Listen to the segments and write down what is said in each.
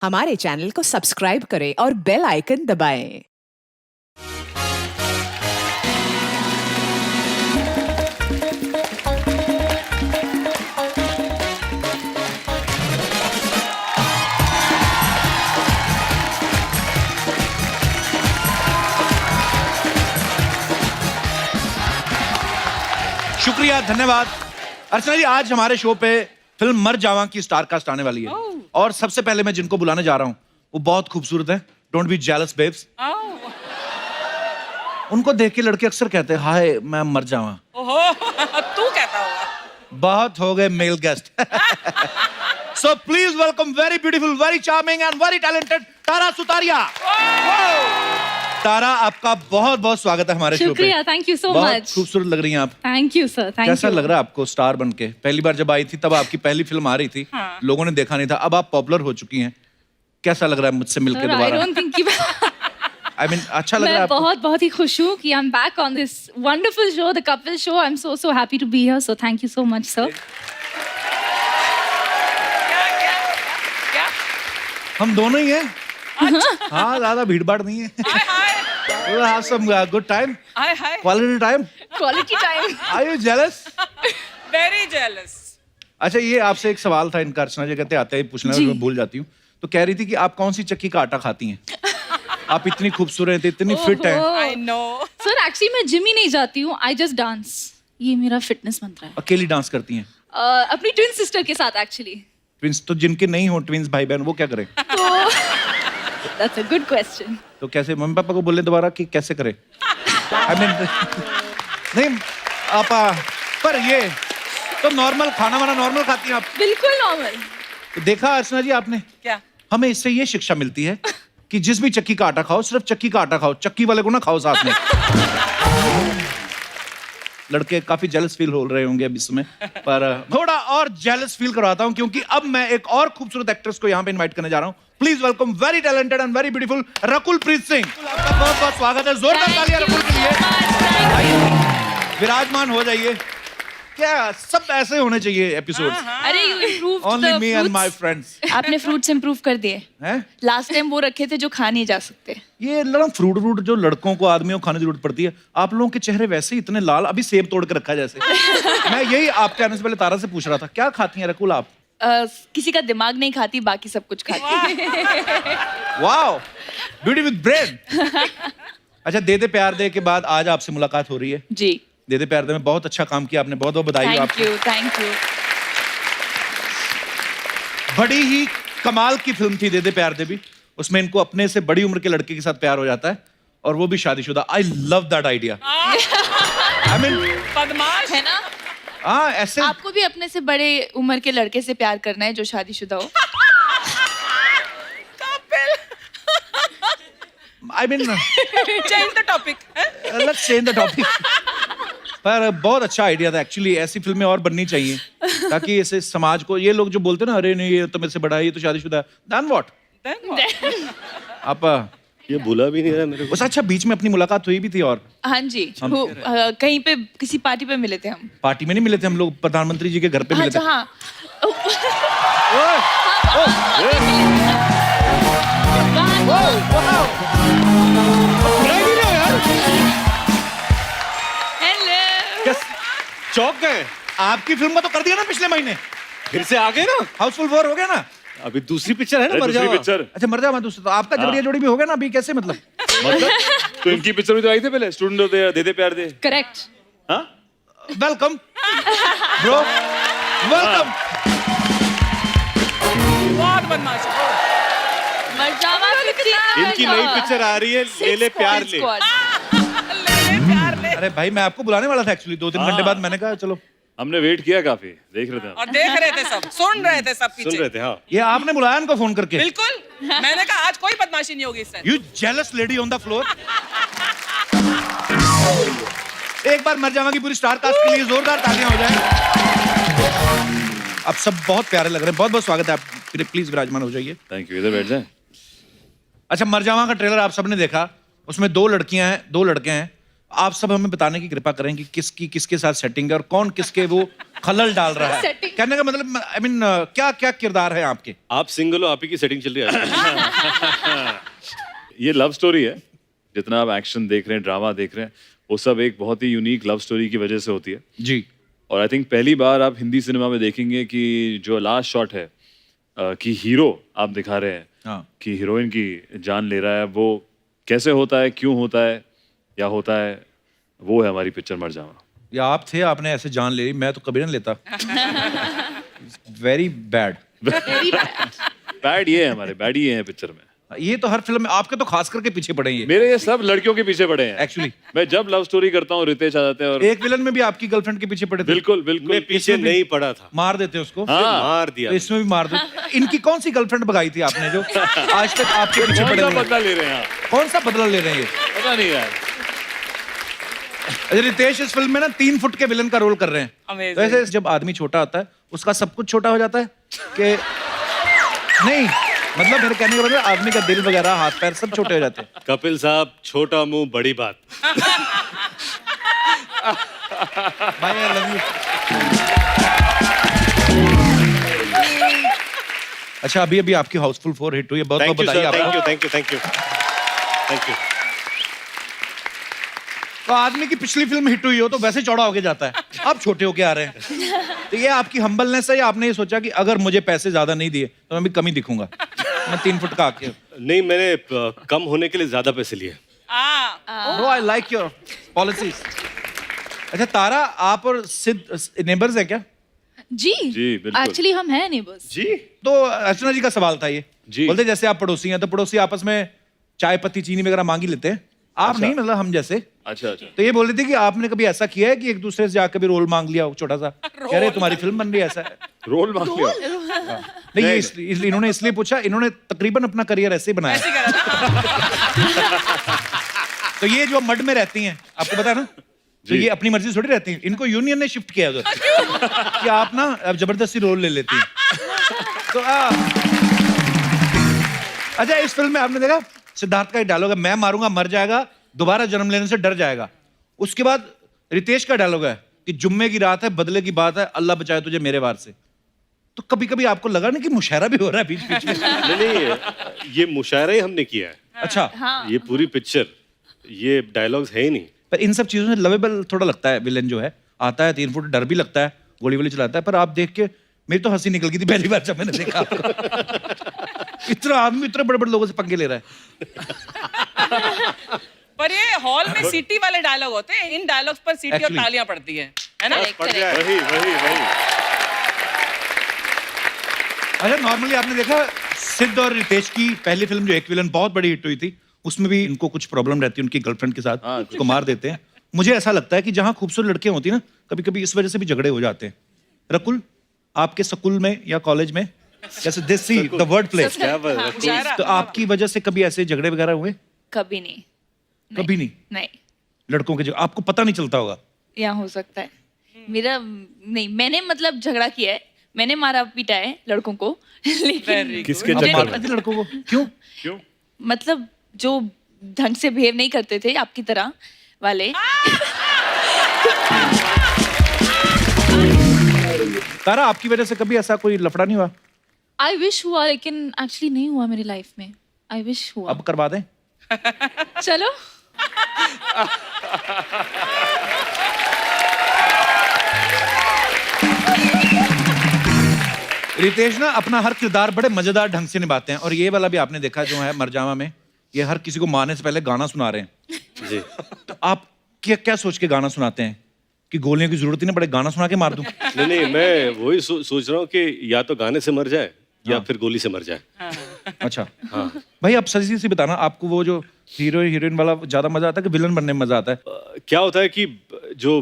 हमारे चैनल को सब्सक्राइब करें और बेल आइकन दबाएं। शुक्रिया, धन्यवाद। अर्चना जी, आज हमारे शो पे फिल्म मर जावा की स्टार कास्ट आने वाली है और सबसे पहले मैं जिनको बुलाने जा रहा हूँ वो बहुत खूबसूरत है। Don't be jealous babes. उनको देख के लड़के अक्सर कहते हैं हाय मैं मर जावा। ओहो, तू कहता होगा। बहुत हो गए male guest. So please welcome very beautiful, very charming and very talented Tara Sutaria. Tara, आपका बहुत बहुत स्वागत है हमारे शो पे। शुक्रिया, थैंक यू सो बहुत मच। खूबसूरत लग रही हैं आप। Thank you sir, thank you. कैसा लग रहा है आपको स्टार बन के? पहली बार जब आई थी तब आपकी पहली फिल्म आ रही थी, हाँ। लोगों ने देखा नहीं था, अब आप पॉपुलर हो चुकी हैं। कैसा लग रहा है मुझसे मिलके आई दोबारा? डोंट थिंक कि I mean, अच्छा लग रहा है मैं आपको? बहुत ही खुश हूँ कि I am back on this wonderful show, the couple show. I am so happy to be here, so thank you so much sir. क्या? हम दोनों ही हैं। हाँ, ज्यादा भीड़ भाड़ नहीं है। हाय We'll have some good time, hi quality time. Quality time. Are you jealous? Very jealous. अच्छा, ये आपसे एक सवाल था इनका। अर्चना जी कहते आते ही पूछना, जी। मैं भूल जाती हूँ। तो कह रही थी कि आप कौन सी चक्की का आटा खाती हैं? आप इतनी खूबसूरत हैं, इतनी फिट हैं। I know. सर एक्चुअली मैं जिम ही नहीं जाती हूँ, आई जस्ट डांस। ये मेरा फिटनेस मंत्र है। अकेली डांस करती हैं? अपनी ट्विन सिस्टर के साथ एक्चुअली। ट्विंस तो जिनके नहीं हो, ट्विंस भाई बहन, वो क्या करें? तो दैट्स अ गुड क्वेश्चन। तो कैसे? मम्मी पापा को बोले दोबारा कि कैसे करें? I mean, नहीं आपा, पर ये तो नॉर्मल खाना वाना नॉर्मल खाती हैं आप? बिल्कुल नॉर्मल। तो देखा अर्चना जी आपने, क्या? हमें इससे ये शिक्षा मिलती है कि जिस भी चक्की का आटा खाओ सिर्फ चक्की का आटा खाओ, चक्की वाले को ना खाओ साथ में। लड़के काफी जेलस फील हो रहे होंगे अब इसमें, पर थोड़ा और जेलस फील करवाता हूं क्योंकि अब मैं एक और खूबसूरत एक्ट्रेस को यहाँ पे इनवाइट करने जा रहा हूँ। Please welcome very talented and very beautiful Rakul Preet Singh. आपका बहुत बहुत स्वागत है। जोरदार तालियां रकुल के लिए। आइए, विराजमान हो जाइए। क्या सब ऐसे होने चाहिए एपिसोड्स? अरे you improved only me and my friends. आपने फ्रूट्स इम्प्रूव कर दिए। हैं? लास्ट टाइम वो रखे थे जो खा नहीं जा सकते। ये फ्रूट जो लड़कों को आदमियों को खाने की जरूरत पड़ती है, आप लोगों के चेहरे वैसे ही इतने लाल, अभी सेब तोड़ के रखा है जैसे। मैं यही आपके आने से पहले तारा से पूछ रहा था, क्या खाती हैं रकुल आप? किसी का दिमाग नहीं खाती, बाकी सब कुछ खाती। Wow, beauty with brain. अच्छा, दे दे प्यार दे के बाद आज आपसे मुलाकात हो रही है। जी, दे दे प्यार दे में बहुत अच्छा काम किया आपने, बहुत बहुत बधाई हो थैंक आपको। You, thank you. बड़ी ही कमाल की फिल्म थी दे दे प्यार दे भी। उसमें इनको अपने से बड़ी उम्र के लड़के के साथ प्यार हो जाता है और वो भी शादीशुदा। I love that idea. I mean, बदमाश है ना? हाँ ऐसे। आपको भी अपने से बड़े उम्र के लड़के से प्यार करना है जो शादीशुदा हो। I mean, change the topic. Let's change the topic. पर बहुत अच्छा आइडिया था एक्चुअली। ऐसी फिल्में और बननी चाहिए ताकि ऐसे समाज को, ये लोग जो बोलते हैं ना, अरे नहीं ये तो मेरे से बड़ा है, ये तो शादीशुदा है, देन व्हाट? आप ये भूला भी नहीं रहा मेरे को। बस। अच्छा, बीच में अपनी मुलाकात हुई भी थी और हाँ जी, कहीं पे किसी पार्टी पे मिले थे हम। पार्टी में नहीं मिले थे हम लोग, प्रधानमंत्री जी के घर पे मिले थे। हाँ, क्या चौक गए? आपकी फिल्म का तो कर दिया ना पिछले महीने, फिर से आ गए ना? हाउसफुल 4 हो गया ना। अभी दूसरी पिक्चर है ना, मर दूसरी जावा। पिक्चर अच्छा, मर जावा दूसरा, तो आपका जबरिया जोड़ी भी हो गया ना अभी, कैसे मतलब? मतलब तो इनकी पिक्चर भी तो आई थी पहले, स्टूडेंट होते दे दे प्यार दे। करेक्ट। हाँ? Welcome bro, welcome. बहुत बदमाश है। मरजावा इनकी नई पिक्चर आ रही है, ले ले प्यार ले। ले प्यार ले। अरे भाई, मैं आपको बुलाने वाला था एक्चुअली 2-3 घंटे बाद। मैंने कहा चलो। हमने वेट किया काफी, देख रहे थे हम। और देख रहे थे सब, सुन रहे थे सब सुन रहे पीछे। थे। हाँ, ये आपने बुलाया इनको फोन करके? बिल्कुल, मैंने कहा आज कोई बदमाशी नहीं होगी इससे। You jealous lady on the floor. एक बार मर जावा की पूरी स्टार कास्ट के लिए जोरदार तालियां हो जाए। अब सब बहुत प्यारे लग रहे हैं। बहुत बहुत स्वागत है आप, प्लीज विराजमान हो जाइए। थैंक यू, इधर बैठ जाए। अच्छा, मर जावा का ट्रेलर आप सबने देखा। उसमें 2 लड़कियां हैं, 2 लड़के हैं। आप सब हमें बताने की कृपा करें कि किसकी किसके साथ सेटिंग है और कौन किसके वो खलल डाल रहा है। Setting. कहने का मतलब आई मीन क्या क्या किरदार है आपके? आप सिंगल हो, आप ही की सेटिंग चल रही है। ये लव स्टोरी है। जितना आप एक्शन देख रहे हैं, ड्रामा देख रहे हैं, वो सब एक बहुत ही यूनिक लव स्टोरी की वजह से होती है। जी। और आई थिंक पहली बार आप हिंदी सिनेमा में देखेंगे कि जो लास्ट शॉट है कि हीरो आप दिखा रहे हैं हाँ। कि हीरोइन की जान ले रहा है, वो कैसे होता है, क्यों होता है, या होता है, वो है हमारी पिक्चर मरजावा। या आप थे, आपने ऐसे जान ले ली, मैं तो कभी ना लेता। Very bad. बैड ये है, हमारे बैड ये है पिक्चर में। ये तो हर फिल्म में आपके तो खास करके पीछे पड़े हैं ये मेरे ये सब लड़कियों के पीछे पड़े हैं एक्चुअली। मैं जब लव स्टोरी करता हूँ रितेश आ जाते हैं और एक विलन में भी आपकी गर्लफ्रेंड के पीछे पड़े थे। बिल्कुल बिल्कुल मैं पीछे इसमें भी- नहीं पड़ा था, मार देते उसको। मार दिया। तो इसमें भी मार दो। इनकी कौन सी गर्लफ्रेंड भगाई थी आपने जो आज तक आपके पीछे कौन पड़े सा हुए हैं? बदला ले रहे हैं आप? कौन सा बदला ले रहे हैं ये? पता नहीं यार। अच्छा, रितेश इस फिल्म में ना 3 फुट के विलन का रोल कर रहे हैं। Amazing. तो ऐसे जब आदमी छोटा होता है उसका सब कुछ छोटा हो जाता है कि नहीं, मतलब मेरे कहने का मतलब आदमी का दिल वगैरह, हाथ पैर सब छोटे हो जाते हैं। कपिल साहब, छोटा मुंह बड़ी बात। भाई आई लव यू। अच्छा, अभी अभी आपकी हाउसफुल 4 हिट हुई है, बहुत बहुत थैंक यू बधाई सर, थैंक आपको। You, thank you, thank you, thank you. तो आदमी की पिछली फिल्म हिट हुई हो तो वैसे चौड़ा होके जाता है, आप छोटे होके आ रहे हैं। तो ये आपकी हम्बलनेस है या आपने ये सोचा कि अगर मुझे पैसे ज्यादा नहीं दिए तो मैं भी कम ही दिखूंगा, मैं 3 फुट का आके। नहीं, मैंने कम होने के लिए ज्यादा पैसे लिए। Bro I like your policies. अच्छा तारा, आप और सिद्ध नेबर्स है क्या? जी बिल्कुल। एक्चुअली हम हैं नेबर्स। जी। तो अर्चना जी का सवाल था ये। जी। बोलते जैसे आप पड़ोसी हैं तो पड़ोसी आपस में चाय पत्ती चीनी वगैरह मांगी लेते हैं, आप नहीं, मतलब हम जैसे। अच्छा अच्छा। तो ये बोल रहे थे कि आपने कभी ऐसा किया है कि एक दूसरे से जाकर भी रोल मांग लिया हो छोटा सा? कह रहे तुम्हारी फिल्म बन रही है, ऐसा है? रोल मांग लिया। नहीं, ये इन्होंने इसलिए पूछा, इन्होंने तकरीबन अपना करियर ऐसे ही बनाया। ऐसे करा ना। तो ये जो मड में रहती हैं, आपको पता है ना, तो ये अपनी मर्जी से थोड़ी रहती हैं, इनको यूनियन ने शिफ्ट किया उधर कि आप ना अब जबरदस्ती रोल ले लेती हैं। तो अच्छा, इस फिल्म में आपने देखा सिद्धार्थ का एक डायलॉग है, मैं मारूंगा मर जाएगा, दोबारा जन्म लेने से डर जाएगा। उसके बाद रितेश का डायलॉग है कि जुम्मे की रात है, बदले की बात है, अल्लाह बचाए तुझे मेरे वार से। तो कभी कभी आपको लगा ना कि मुशायरा भी हो रहा है बीच बीच में? नहीं, ये मुशायरा ही हमने किया है। अच्छा, ये पूरी पिक्चर, ये डायलॉग्स है ही नहीं। पर इन सब चीजों से लवेबल थोड़ा लगता है विलेन जो है, आता है 3 फुट, डर भी लगता है, गोली वोली चलाता है, पर आप देख के मेरी तो हंसी निकल गई थी पहली बार जब मैंने देखा आपको। इतना आदमी इतने बड़े बड़े लोगों से पंगे ले रहा है। पर ये हॉल में सीटी वाले डायलॉग होते हैं, इन डायलॉग्स पर सीटी और Actually. तालियां पड़ती है ना? पड़ जाए। वही वही वही। अच्छा, नॉर्मली आपने देखा सिद्ध और रितेश की पहली फिल्म जो एक विलन बहुत बड़ी हिट हुई थी, उसमें भी इनको कुछ प्रॉब्लम रहती है उनकी गर्लफ्रेंड के साथ, उसको मार देते हैं। मुझे ऐसा लगता है कि जहां खूबसूरत लड़कियां होती है ना, कभी कभी इस वजह से भी झगड़े हो जाते हैं। रकुल, आपके स्कूल में या कॉलेज में, जैसे this see the word play, क्या बात है? मुशायरा। तो आपकी वजह से कभी ऐसे झगड़े वगैरह हुए? कभी नहीं। कभी नहीं? नहीं, लड़कों के जो आपको पता नहीं चलता होगा? या हो सकता है मेरा नहीं, मैंने मतलब झगड़ा किया है, मैंने मारा पीटा है लड़कों को। लेकिन किसके आप चक्कर मारते में? थे लड़कों को क्यों? क्यों? मतलब जो ढंग से बिहेव नहीं करते थे आपकी तरह वाले। तारा, आपकी वजह से कभी ऐसा कोई लफड़ा नहीं हुआ? आई विश हुआ, लेकिन एक्चुअली नहीं हुआ मेरी लाइफ में। आई विश हुआ। अब करवा दें? चलो। रितेश ना अपना हर किरदार बड़े मजेदार ढंग से निभाते हैं, और ये वाला भी आपने देखा जो है मरजावा में, ये हर किसी को मारने से पहले गाना सुना रहे हैं। जी। तो आप क्या क्या सोच के गाना सुनाते हैं कि गोलियों की जरूरत ही ना पड़े, गाना सुना के मार दूं? नहीं, मैं वही सोच रहा हूँ कि या तो गाने से मर जाए या फिर गोली से मर जाए। अच्छा, हाँ भाई, आप सही से बताना, आपको वो जो हीरो हीरोइन वाला ज्यादा मजा आता है कि विलन बनने में मजा आता है? क्या होता है कि जो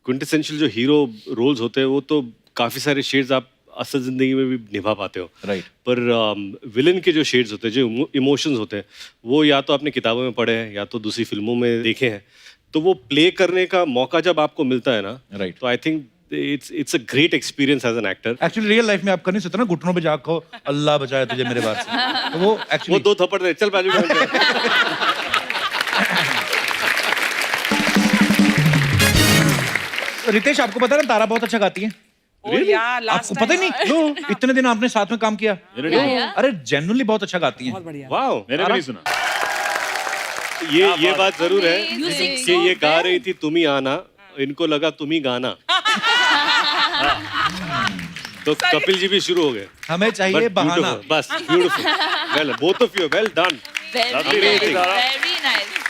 क्विंटेसेंशियल जो हीरो रोल्स होते हैं वो तो काफी सारे शेड्स आप असल जिंदगी में भी निभा पाते हो। राइट। पर विलन के जो शेड्स होते हैं, जो इमोशंस होते हैं, वो या तो आपने किताबों में पढ़े हैं या तो दूसरी फिल्मों में देखे हैं, तो वो प्ले करने का मौका जब आपको मिलता है ना, Right. तो I think it's a great experience as an actor. Actually real life में आप कर नहीं सकते ना, घुटनों पे जाको अल्लाह बचाए तुझे मेरे बार से, तो वो वो एक्चुअली 2 थप्पड़ दे, चल बाजू में। रितेश आपको पता है ना तारा बहुत अच्छा गाती है? ओ यार लास्ट आपको पता ही नहीं? नो, इतने दिन आपने साथ में काम किया। अरे जेन्युइनली बहुत अच्छा गाती है। बढ़िया। वाओ, मैंने भी नहीं सुना। ये बात जरूर है Music कि so ये गा well. रही थी तुम ही आना, इनको लगा तुम ही गाना। तो कपिल जी भी शुरू हो गए। हमें चाहिए But बहाना। beautiful, बस beautiful, well both of you well done. Very nice.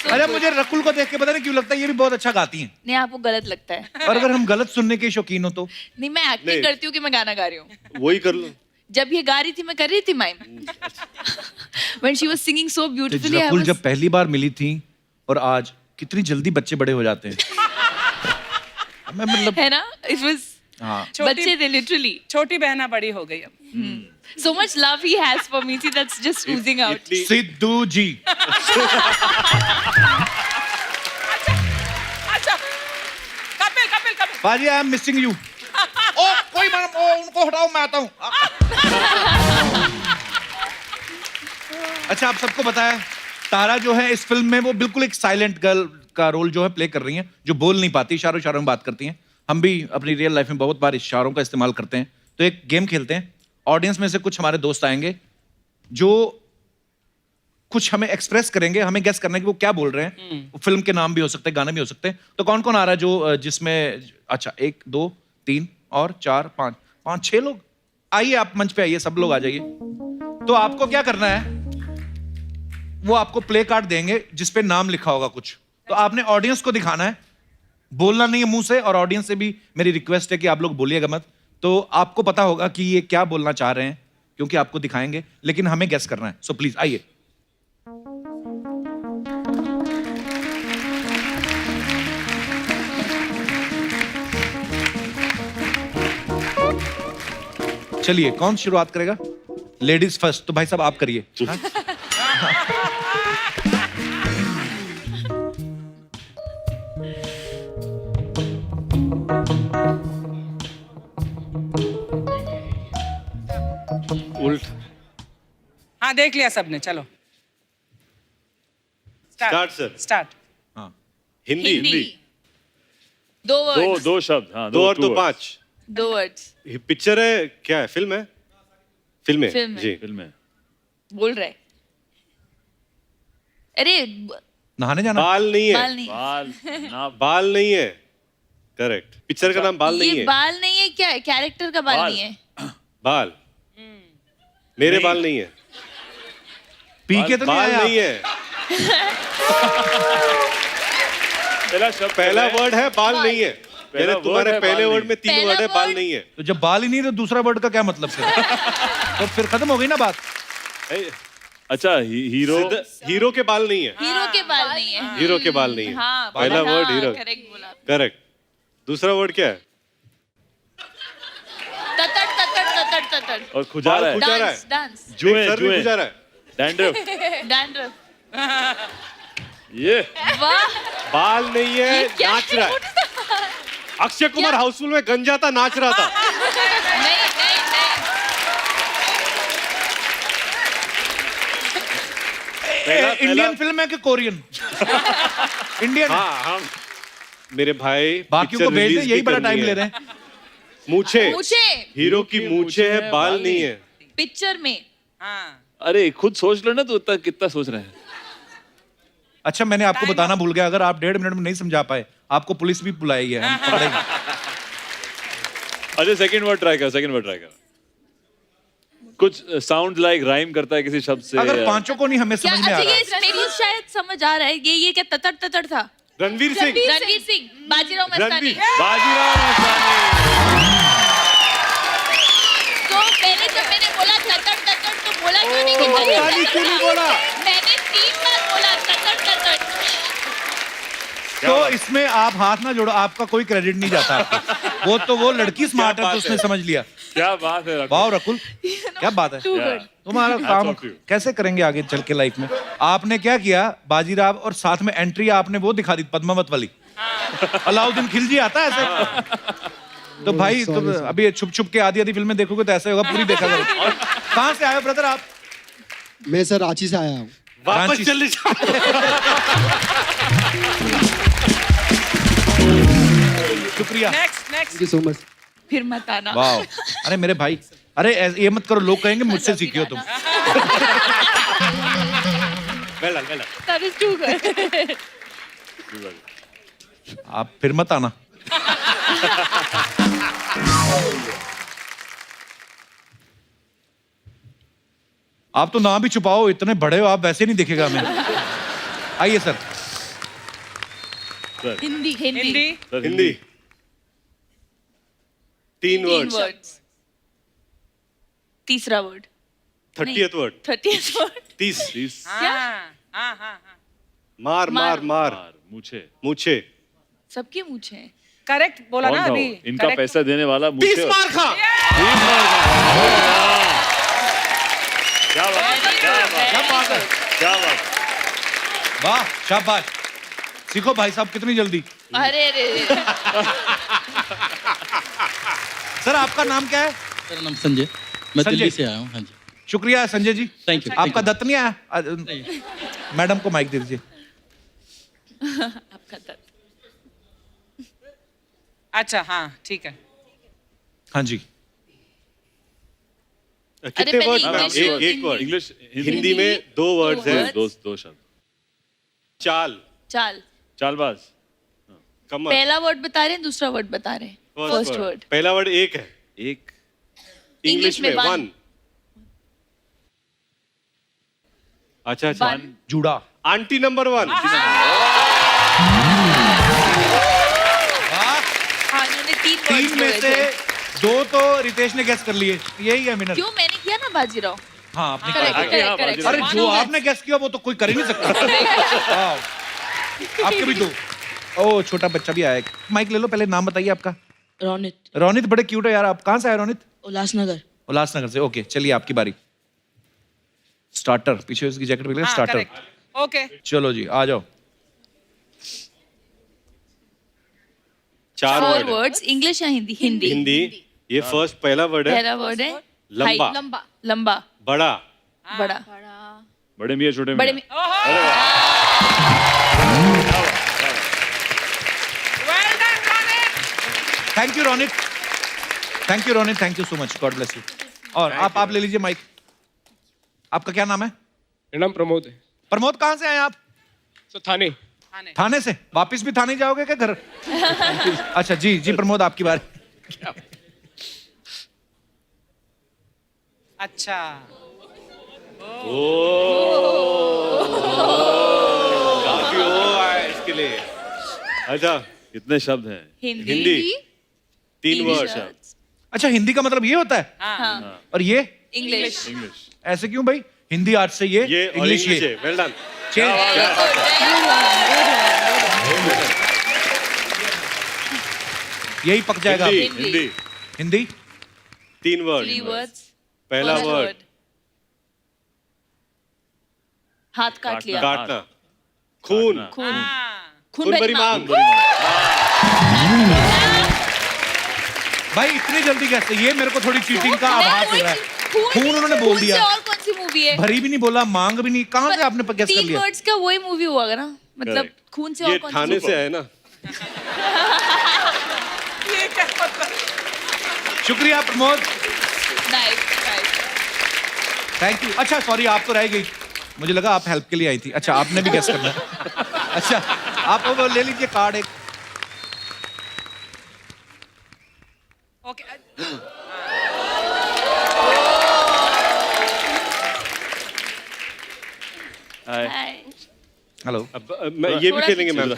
So अरे good. मुझे रकुल को देख के पता नहीं क्यों लगता है ये भी बहुत अच्छा गाती हैं। नहीं आपको गलत लगता है। और अगर हम गलत सुनने के शौकीन हो तो नहीं मैं एक्टिंग नहीं। करती हूँ कि मैं गाना गा रही हूँ। वही कर लो। जब ये गा रही थी मैं कर रही थी mime. When she was singing so beautifully, I Rakul was जब पहली बार मिली थी और आज कितनी जल्दी बच्चे बड़े हो जाते हैं। मैं मतलब है ना? It was हाँ बच्चे थे literally. छोटी बहना बड़ी हो गई अब। So much love he has for me. See, that's just oozing out. इतनी- सिद्धू जी। अच्छा कपिल कपिल कपिल बाजी आई एम मिसिंग यू। ओ कोई मैडम ओ उनको हटाओ मैं आता हूँ। अच्छा आप सबको पता है तारा जो है इस फिल्म में वो बिल्कुल एक साइलेंट गर्ल का रोल जो है प्ले कर रही हैं, जो बोल नहीं पाती, इशारों इशारों में बात करती हैं। हम भी अपनी रियल लाइफ में बहुत बार इशारों का इस्तेमाल करते हैं। तो एक गेम खेलते हैं। ऑडियंस में से कुछ हमारे दोस्त आएंगे जो कुछ हमें एक्सप्रेस करेंगे, हमें गेस करना है कि वो क्या बोल रहे हैं। वो फिल्म के नाम भी हो सकते हैं, गाने भी हो सकते हैं। तो कौन कौन आ रहा है जो जिसमें अच्छा 1 2 3 और 4 5 5 6 लोग आइए, आप मंच पे आइए, सब लोग आ जाइए। तो आपको क्या करना है, वो आपको प्ले कार्ड देंगे जिसपे नाम लिखा होगा कुछ। तो आपने ऑडियंस को दिखाना है, बोलना नहीं है मुंह से। और ऑडियंस से भी मेरी रिक्वेस्ट है कि आप लोग बोलिएगा मत। तो आपको पता होगा कि ये क्या बोलना चाह रहे हैं क्योंकि आपको दिखाएंगे, लेकिन हमें गेस करना है। सो प्लीज आइए। चलिए कौन शुरुआत करेगा? Ladies first. तो भाई साहब आप करिए। हाँ? उल्ट हाँ देख लिया सबने, चलो Start, sir. स्टार्ट। हाँ हिंदी हिंदी. दो words. दो शब्द, हाँ, दो और two दो words. 5। दो words. ये पिक्चर है क्या है? फिल्म है? फिल्म है फिल्म है. जी। फिल्म है। बोल रहे. अरे नहाने जाना। बाल नहीं है, बाल नहीं. बाल ना बाल नहीं है। करेक्ट, पिक्चर का नाम बाल नहीं ये है। बाल नहीं है क्या? कैरेक्टर का बाल बाल. नहीं है. बाल मेरे नहीं। बाल नहीं है। पी के तो नहीं बाल आया नहीं आप? है। पहला शब्द पहला वर्ड है बाल नहीं है। पहला यानी तुम्हारे word है, पहले बाल वर्ड नहीं। में 3 पहला वर्ड है, बाल word- नहीं है। तो जब बाल ही नहीं तो दूसरा वर्ड का क्या मतलब फिर? तो फिर खत्म हो गई ना बात। अच्छा हीरो हीरो के बाल नहीं है। हीरो के बाल नहीं है. हीरो के बाल नहीं है। हाँ. पहला वर्ड हीरो। करेक्ट बोला. करेक्ट। दूसरा वर्ड क्या है? ततड़ ततड़ ततड़ ततड़. और खुजा रहा है, खुजा रहा डांस है। डांस. जुए सर भी जुए, गुजारा है। Dandruff, dandruff. ये वाह. बाल नहीं है, ये क्या नाच रहा है। अक्षय कुमार हाउसफुल में गंजा था, नाच रहा था। नहीं नहीं नहीं. इंडियन फिल्म है कि कोरियन? इंडियन। हाँ हाँ मेरे भाई बाकियों को picture भेज दे, release यही भी बड़ा करनी टाइम है। ले रहे हैं। मूछे, मुझे हीरो की मूछे है, बाल नहीं है। पिक्चर में. हाँ अरे खुद सोच लो ना, तो इतना कितना सोच रहे हैं। अच्छा मैंने आपको बताना भूल गया, अगर आप 1.5 मिनट में नहीं समझा पाए आपको पुलिस भी बुलाई है, हम पकड़ेंगे। अच्छा सेकंड वर्ड ट्राई कर। कुछ साउंड लाइक राइम करता है किसी शब्द से। अगर पांचों को नहीं हमें क्या? समझ में आ अच्छा रहा ये मेरी शायद समझ आ रहा है. ये क्या ततड़ ततड़ था? रणवीर सिंह। रणवीर सिंह. बाजीराव मस्तानी. रणवीर। बाजीराव मस्तानी। तो पहले जब मैंने बोला ततड़ ततड़ तो बोला क्यों नहीं कि मस्तानी क्यों नहीं बोला? मैंने 3 बार बोला ततड़ ततड़. तो इसमें आप हाथ ना जोड़ो, आपका कोई क्रेडिट नहीं जाता आपको। वो लड़की स्मार्ट है तो उसने समझ लिया। क्या बात है वाह रकुल, क्या बात है। तुम्हारा काम off to you. कैसे करेंगे आगे चल के लाइफ में? आपने क्या किया, बाजीराव और साथ में एंट्री आपने वो दिखा दी पद्मावत वाली। अलाउद्दीन खिलजी आता है ऐसे। तो भाई तुम अभी छुप छुप के आधी फिल्में देखोगे तो ऐसा होगा, पूरी देखा करो। कहाँ से आए हो ब्रदर आप? मैं सर रांची से आया हूँ। वापस रांची। चले जाओ। शुक्रिया। Next thank next you so much. फिर मत आना। वाह, अरे मेरे भाई, अरे ये मत करो, लोग कहेंगे मुझसे सीखी हो तुम। Well done, well done. That is too good. आप फिर मत आना। आप तो नाम भी छुपाओ, इतने बड़े हो आप, वैसे नहीं दिखेगा हमें। आइए सर। हिंदी हिंदी हिंदी सर हिंदी 3 तीन वर्ड्स। वर्ड्स। तीसरा word 30th word 30th word 30। हाँ मार मार मार मुझे मूछे। सबके मुझे हैं। करेक्ट बोला कौन ना था अभी वो? इनका correct. पैसा देने वाला मुझे 30 मार खा। क्या बात है, क्या बात है, क्या बात है, क्या बात है। वाह, शाबाश। सीखो भाई साहब, कितनी जल्दी। अरे अरे सर आपका नाम क्या है? मेरा नाम संजय, मैं संजय। दिल्ली से आया हूँ। हाँ जी, शुक्रिया संजय जी। Thank you. आपका दत्त नहीं आया? मैडम को माइक दे दीजिए। आपका दर्द। अच्छा हाँ ठीक है। हाँ जी। कितने पहले वर्ड? English एक वर्ड। इंग्लिश हिंदी में 2 वर्ड्स हैं। words. दो शब्द। चाल, चाल। चालबाज। कमर। पहला वर्ड बता रहे हैं, दूसरा वर्ड बता रहे हैं। फर्स्ट वर्ड पहला वर्ड एक है। एक इंग्लिश में one. 1। अच्छा अच्छा। One. जूड़ा। Aunty number 1। हाँ इन्होंने तीन तीन words में बोले से थे। 2 तो रितेश ने गेस कर लिए, यही है विनर। क्यों मैंने किया ना बाजीराव। हाँ आपने Correct, कहा। correct, correct. अरे जो आपने गेस किया वो तो कोई कर ही नहीं सकता। वाह। आपके भी 2। ओ छोटा बच्चा भी आया है। माइक ले लो, पहले नाम बताइए आपका। रोनित, रोनित, बड़े क्यूट है यार आप। कहाँ से आए रोनित? उल्लासनगर। उल्लासनगर से। ओके चलिए आपकी बारी। स्टार्टर, पीछे उसकी जैकेट पे हाँ स्टार्टर। Correct okay. चलो जी आ जाओ। 4 फोर वर्ड है। वर्ड्स इंग्लिश या हिंदी? हिंदी। हिंदी। ये फर्स्ट पहला वर्ड है। पहला वर्ड है लंबा। height, लंबा लंबा बड़ा। बड़ा बड़े मियाँ छोटे बड़े मियाँ। Well done Ronit. Thank you Ronit, thank you Ronit, thank you so much, God bless you. और आप ले लीजिए माइक। आपका क्या नाम है? मेरा नाम प्रमोद है। प्रमोद, कहाँ से आए आप? सर थाने। थाने से? वापिस भी थाने जाओगे क्या घर? अच्छा जी जी प्रमोद आपकी बारी। अच्छा काफी हो है इसके लिए। अच्छा कितने शब्द हैं? हिंदी हिंदी 3 वर्ड। अच्छा हिंदी का मतलब ये होता है? हाँ और ये इंग्लिश इंग्लिश। ऐसे क्यों भाई? हिंदी आर्ट से ये ये और इंग्लिश इंग्लिश ये है। Well done. यही पक जाएगा। हिंदी हिंदी। हिंदी हिंदी 3 वर्ड। 3 वर्ड्स पहला First वर्ड word. हाथ काट लिया। काटना। खून। खून हाँ खून भरी मांग। भाई इतनी जल्दी कैसे? ये मेरे को थोड़ी चीटिंग का आभास हो रहा है। खून उन्होंने बोल खून से दिया। और कौन सी मूवी है? भरी भी नहीं बोला, मांग भी नहीं। कहाँ से आपने गेस कर 3 लिया? वर्ड्स का वही मूवी हुआ ना, मतलब Correct. खून से और ये कौन थाने सी? से है ना। ये क्या मतलब? शुक्रिया Pramod, nice nice. Thank you. अच्छा सॉरी, आप तो रह गई, मुझे लगा आप हेल्प के लिए आई थी। अच्छा आपने भी गेस करना है। अच्छा आप वो ले लीजिए कार्ड एक। Okay hi. हेलो। अब मैं ये भी थोड़ा खेलेंगे मैम,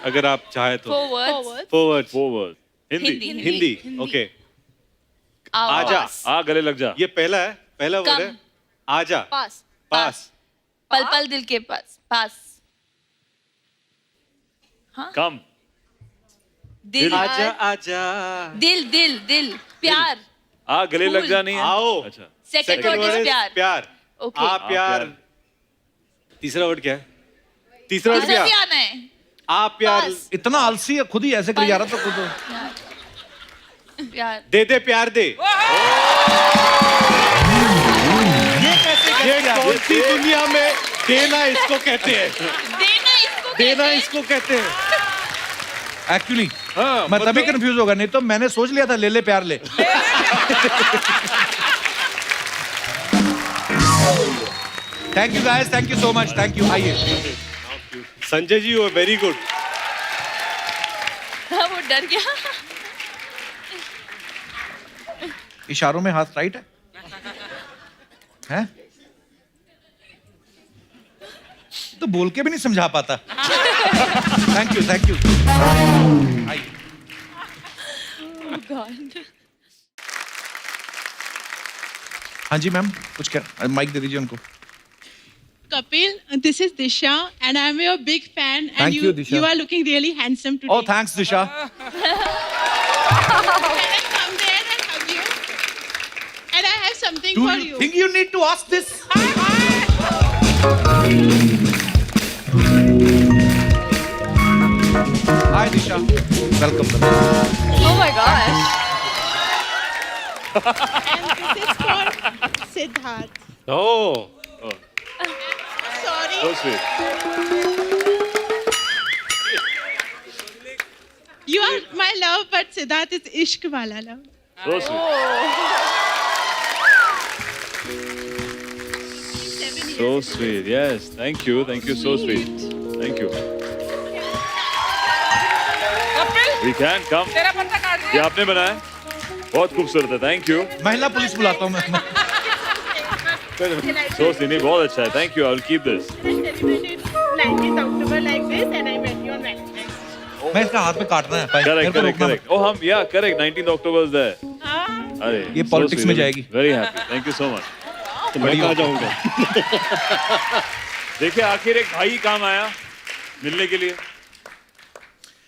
अगर आप चाहे तो। 4 words 4 word. 4 word. Hindi. Hindi okay. आजा। आ गले लग जा। ये पहला है, पहला वर्ड कम। है आजा। पास पास। पल पल दिल के पास पास। कम। दिल आजा आजा। दिल दिल दिल प्यार। आ गले लग जा नहीं है? आओ। अच्छा। Second word word is is प्यार। प्यार। ओके। आ प्यार। तीसरा वर्ड क्या है? तीसरा वर्ड तीसरा क्या? भी आना है। आ प्यार। पास। इतना आलसी है, खुद ही ऐसे कर जा रहा था खुद। प्यार दे दे प्यार दे। ये कौन सी दुनिया में देना इसको कहते हैं? देना इसको देना कहते हैं। इसको कहते हैं। एक्चुअली हाँ, मैं तभी मतलब- कंफ्यूज होगा, नहीं तो मैंने सोच लिया था ले ले प्यार ले। Thank you guys, thank you so much, thank you. आइए Sanjay ji you are very good. हाँ, वो डर गया। इशारों में हाथ राइट है, हैं? तो बोल के भी नहीं समझा पाता। Thank you, thank you. आइए हाँ जी मैम, कुछ क्या माइक दे दीजिए उनको। Kapil, this is Disha, and I'm your big fan. And Thank you, Disha. You are looking really handsome today. Oh, thanks, Disha. Can I come there and hug you? And I have something Do for you you. think you need to ask this? Hi, Disha. Welcome. Oh my gosh. And this is for Siddharth. Oh, Sorry. So sweet. You are my love, but Siddharth is ishq wala love. So sweet. So sweet. Yes. Thank you. Thank you. So sweet. Thank you. Kapil We can come. तेरा पर्दा काट ये दिया। आपने बनाया बहुत खूबसूरत है. Thank you. महिला पुलिस बुलाता हूँ मैं। So sweet. नहीं, बहुत अच्छा है. Thank you. I'll keep this. Celebrated 19th October like this, and I met you on Valentine's. मैं इसका हाथ में काटना है। मेरे Correct. को Correct. रोकना Correct. Oh, हम yeah. Correct. 19th October is there. अरे ये so politics sweet. में जाएगी। Very happy. Thank you so much. तो मैं कहाँ जाऊंगा? देखिए आखिर एक भाई काम आया मिलने के लिए.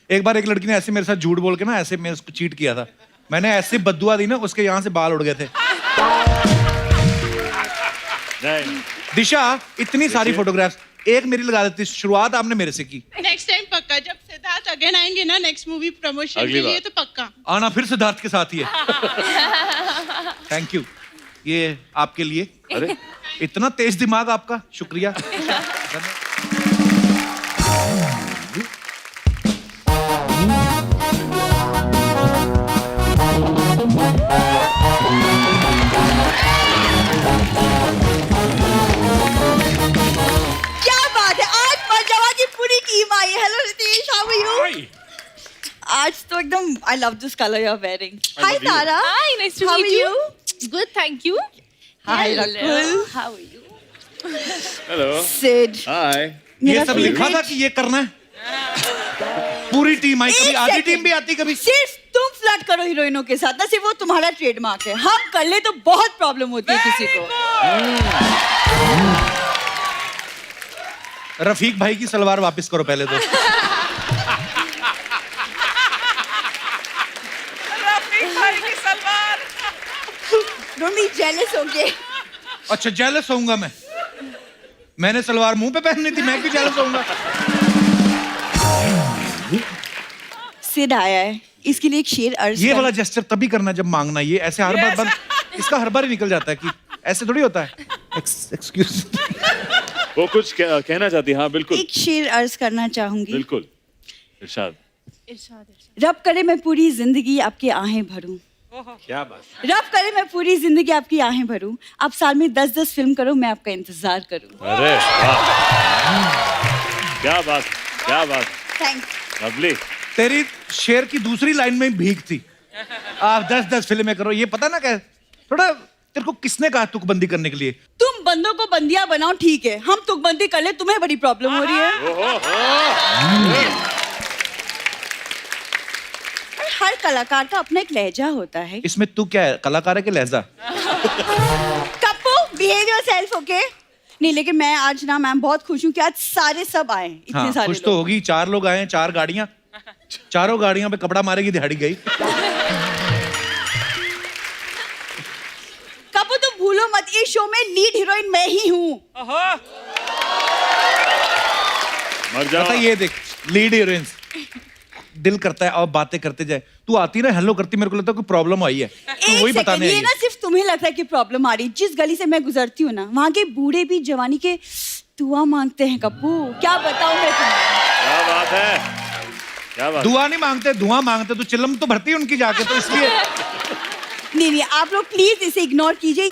एक बार एक लड़की ने ऐसे मेरे साथ झूठ बोल के ना ऐसे मैं उसको चीट किया था। मैंने ऐसे बद्दुआ दी ना, उसके यहाँ से बाल उड़ गए थे। नहीं. दिशा, इतनी सारी फोटोग्राफ्स एक मेरी लगा देती, शुरुआत आपने मेरे से की। Next time पक्का, जब सिद्धार्थ अगेन आएंगे ना नेक्स्ट मूवी प्रमोशन अगली के लिए, बार। तो पक्का। आना फिर सिद्धार्थ के साथ ही है। थैंक यू, ये आपके लिए। अरे इतना तेज दिमाग आपका, शुक्रिया। क्या बात है, आज मरजावा की पूरी टीम आई है। Hello Ritesh, how are you? आज तो एकदम I love this colour you are wearing. Hi Tara. Hi, nice to How meet are you. you? Good, thank you. Hi Rakul. How are you? Hello. Sid. Hi. ये सब लिखा था कि ये करना है। पूरी टीम आई, कभी एक आधी second। टीम भी आती, कभी सिर्फ तुम फ्लर्ट करो हीरोइनों के साथ ना, सिर्फ वो तुम्हारा ट्रेडमार्क है। हम कर ले तो बहुत प्रॉब्लम होती है किसी को। रफीक भाई की सलवार वापस करो पहले तो। रफीक भाई की salwar. Don't be jealous, okay? अच्छा, जेलस होऊंगा मैं? मैंने सलवार मुंह पे पहननी थी, मैं क्यों जेलस होऊंगा? सिड आया है, इसके लिए एक शेर अर्ज ये कर। वाला जेस्चर तभी करना जब मांगना। ये ऐसे हर बार बंद, इसका हर बार ही निकल जाता है कि ऐसे थोड़ी होता है। एक्सक्यूज। वो कुछ कहना चाहती है. हाँ बिल्कुल. एक शेर अर्ज करना चाहूंगी। बिल्कुल. इरशाद. रब करे मैं पूरी जिंदगी आपकी आहें भरूं। क्या बात? रब करे मैं पूरी जिंदगी आपकी आहें भरूं। आप साल में 10-10 फिल्म करो, मैं आपका इंतजार करूं। अरे वाह. क्या बात. क्या बात. थैंक्स। लवली. तेरी शेर की दूसरी लाइन में भीख थी। आप 10-10 फिल्में करो, ये पता ना क्या थोड़ा। तेरे को किसने कहा तुकबंदी करने के लिए? तुम बंदों को बंदियां बनाओ, ठीक है, हम तुकबंदी कर ले, तुम्हें बड़ी प्रॉब्लम हो रही है। हर कलाकार का अपना एक लहजा होता है। इसमें तू क्या है, कलाकार है कि लहजा? Kappu, behave yourself, okay? नहीं, लेकिन मैं आज ना मैम बहुत खुश हूँ कि आज सारे सब आए हैं, इतने हाँ, सारे खुश तो लोग। होगी। 4 लोग आए हैं, 4 गाड़ियां, चारों गाड़ियों पे कपड़ा मारेगी दिहाड़ी गई। कप्पू, तुम भूलो मत, इस शो में लीड हीरोइन मैं ही हूँ। मर जाओ. पता ये देख, लीड हीरोइंस दिल करता है और बातें करते जाए। तू आती ना हेलो करती, मेरे को लगता है कोई प्रॉब्लम आई है, तू एक वही सेकंड, बताने आई ये है। ना सिर्फ तुम्हें लगता है कि प्रॉब्लम आ रही है। जिस गली से मैं गुजरती हूँ ना, वहाँ के बूढ़े भी जवानी के दुआ मांगते हैं। कप्पू, क्या बताऊँ मैं तुम्हें। क्या बात है. क्या बात दुआ नहीं मांगते, धुआं मांगते। तो चिल्लम तो भरती है उनकी जाके, तो इसलिए नहीं आप लोग प्लीज इसे इग्नोर कीजिए।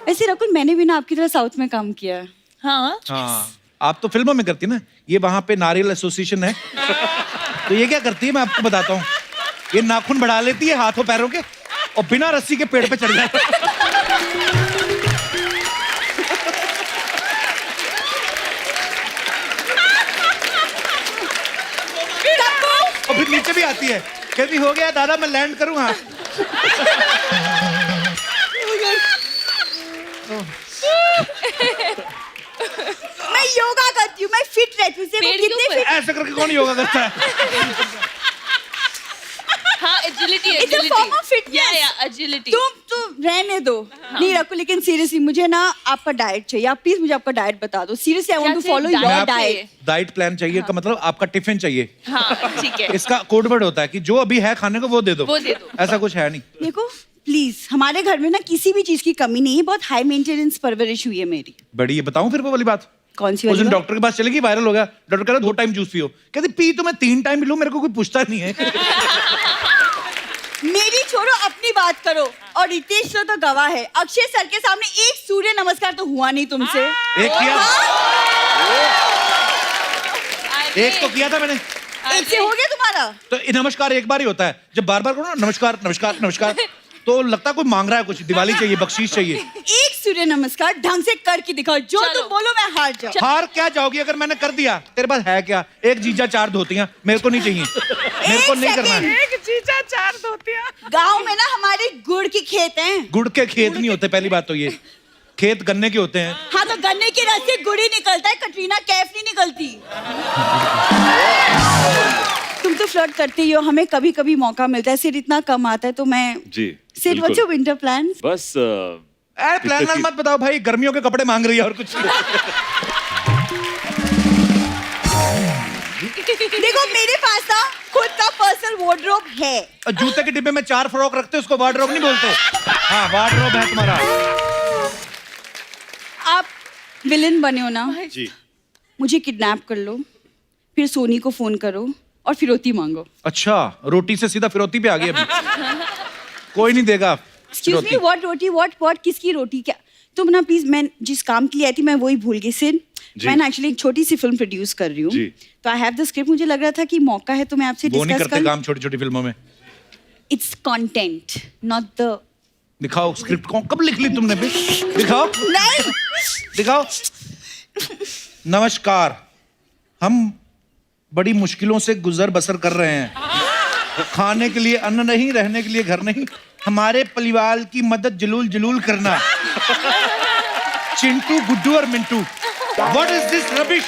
ऐसे रकुल, मैंने भी ना आपकी तरह साउथ में काम किया है। हाँ हाँ, आप तो फिल्मों में करती ना। ये वहां पे नारियल एसोसिएशन है, तो ये क्या करती है मैं आपको बताता हूँ। ये नाखून बढ़ा लेती है हाथों पैरों के और बिना रस्सी के पेड़ पे चढ़ जाती है। और फिर नीचे भी आती है, कहती हो गया दादा मैं लैंड करूँ। हाँ मैं योगा करती हूँ, मैं फिट रहती हूँ। पेड़ के कितने ऊपर? fit- ऐसे करके कौन योगा करता है? हाँ agility It's a form of fitness. या एजिलिटी तुम रहने दो। नहीं रखो, लेकिन सीरियसली मुझे ना आपका डाइट चाहिए। आप प्लीज मुझे आपका डाइट बता दो। सीरियसली आई वांट टू क्या फॉलो चाहिए? Your Diet diet. चाहिए। डाइट प्लान चाहिए का मतलब आपका टिफिन चाहिए। हाँ ठीक है इसका कोड वर्ड होता है कि जो अभी है खाने को वो दे दो। वो दे दो। ऐसा कुछ है नहीं। देखो प्लीज, हमारे घर में ना किसी भी चीज की कमी नहीं है। बहुत हाई मेंटेनेंस परवरिश हुई है मेरी। बड़ी ये बताऊं फिर वो वाली बात। कौन सी उस वाली दिन बात? डॉक्टर के पास चले गई, वायरल हो गया। डॉक्टर कह रहा 2 टाइम जूस पियो। कहती पी तो मैं 3 टाइम लूं, मेरे को कोई पूछता नहीं है। मेरी छोड़ो, अपनी बात करो। और रितेश सर तो गवाह है, अक्षय सर के सामने एक सूर्य नमस्कार तो हुआ नहीं तुमसे। एक किया, एक तो किया था मैंने। एक से हो गया तुम्हारा। तो ये नमस्कार एक बार ही होता है। जब बार बार करो ना नमस्कार नमस्कार नमस्कार, तो लगता है कोई मांग रहा है कुछ, दिवाली चाहिए, बख्शीश चाहिए। एक सूर्य नमस्कार ढंग से करके दिखाओ। जो चलो। तुम बोलो मैं हार जाऊं। हार क्या जाओगी अगर मैंने कर दिया? तेरे पास है क्या? एक जीजा 4 धोतियां, मेरे को नहीं चाहिए। मेरे को नहीं करना है। एक जीजा 4 धोतियां। गांव में ना हमारे गुड़ के खेत हैं। गुड़ के खेत नहीं होते, पहली बात तो ये। खेत गन्ने के होते हैं। हाँ तो गन्ने के रस से गुड़ ही निकलता है, कटरीना कैफ नहीं निकलती। तुम तो फ्लर्ट करती ही हो, हमें कभी कभी मौका मिलता है। सिर इतना कम आता है तो मैं जी सिर बिल्कुल। What's your winter plans? बस प्लान की- मत बताओ भाई, गर्मियों के कपड़े मांग रही है और कुछ नहीं। देखो मेरे पास ना खुद का पर्सनल वार्डरोब है। और जूते के डिब्बे में 4 फ्रॉक रखते उसको वार्डरोब नहीं बोलते। हाँ वार्डरोब है तुम्हारा। आप विलन बने हो ना, जी मुझे किडनैप कर लो, फिर सोनी को फोन करो और फिरौती मांगो। अच्छा, रोटी से सीधा फिरौती पे आ गई अभी। कोई नहीं देगा एक्सक्यूज मी, फिरौती। व्हाट रोटी, व्हाट किसकी रोटी? क्या तुम ना प्लीज, मैं जिस काम के लिए आई थी मैं वही भूल गई। सिर जी। मैं ना एक्चुअली एक छोटी सी फिल्म प्रोड्यूस कर रही हूँ, जी। तो आई हैव द स्क्रिप्ट। मुझे लग रहा था कि मौका है तो मैं आपसे वो नहीं डिस्कस करते कर। काम छोटी छोटी फिल्मों में। It's content not the. दिखाओ स्क्रिप्ट को, कब लिख ली तुमने भी? दिखाओ नहीं दिखाओ। नमस्कार, हम बड़ी मुश्किलों से गुजर बसर कर रहे हैं। खाने के लिए अन्न नहीं, रहने के लिए घर नहीं। हमारे परिवार की मदद जलूल जलूल करना। चिंटू, गुड्डू और Mintu. What is this rubbish?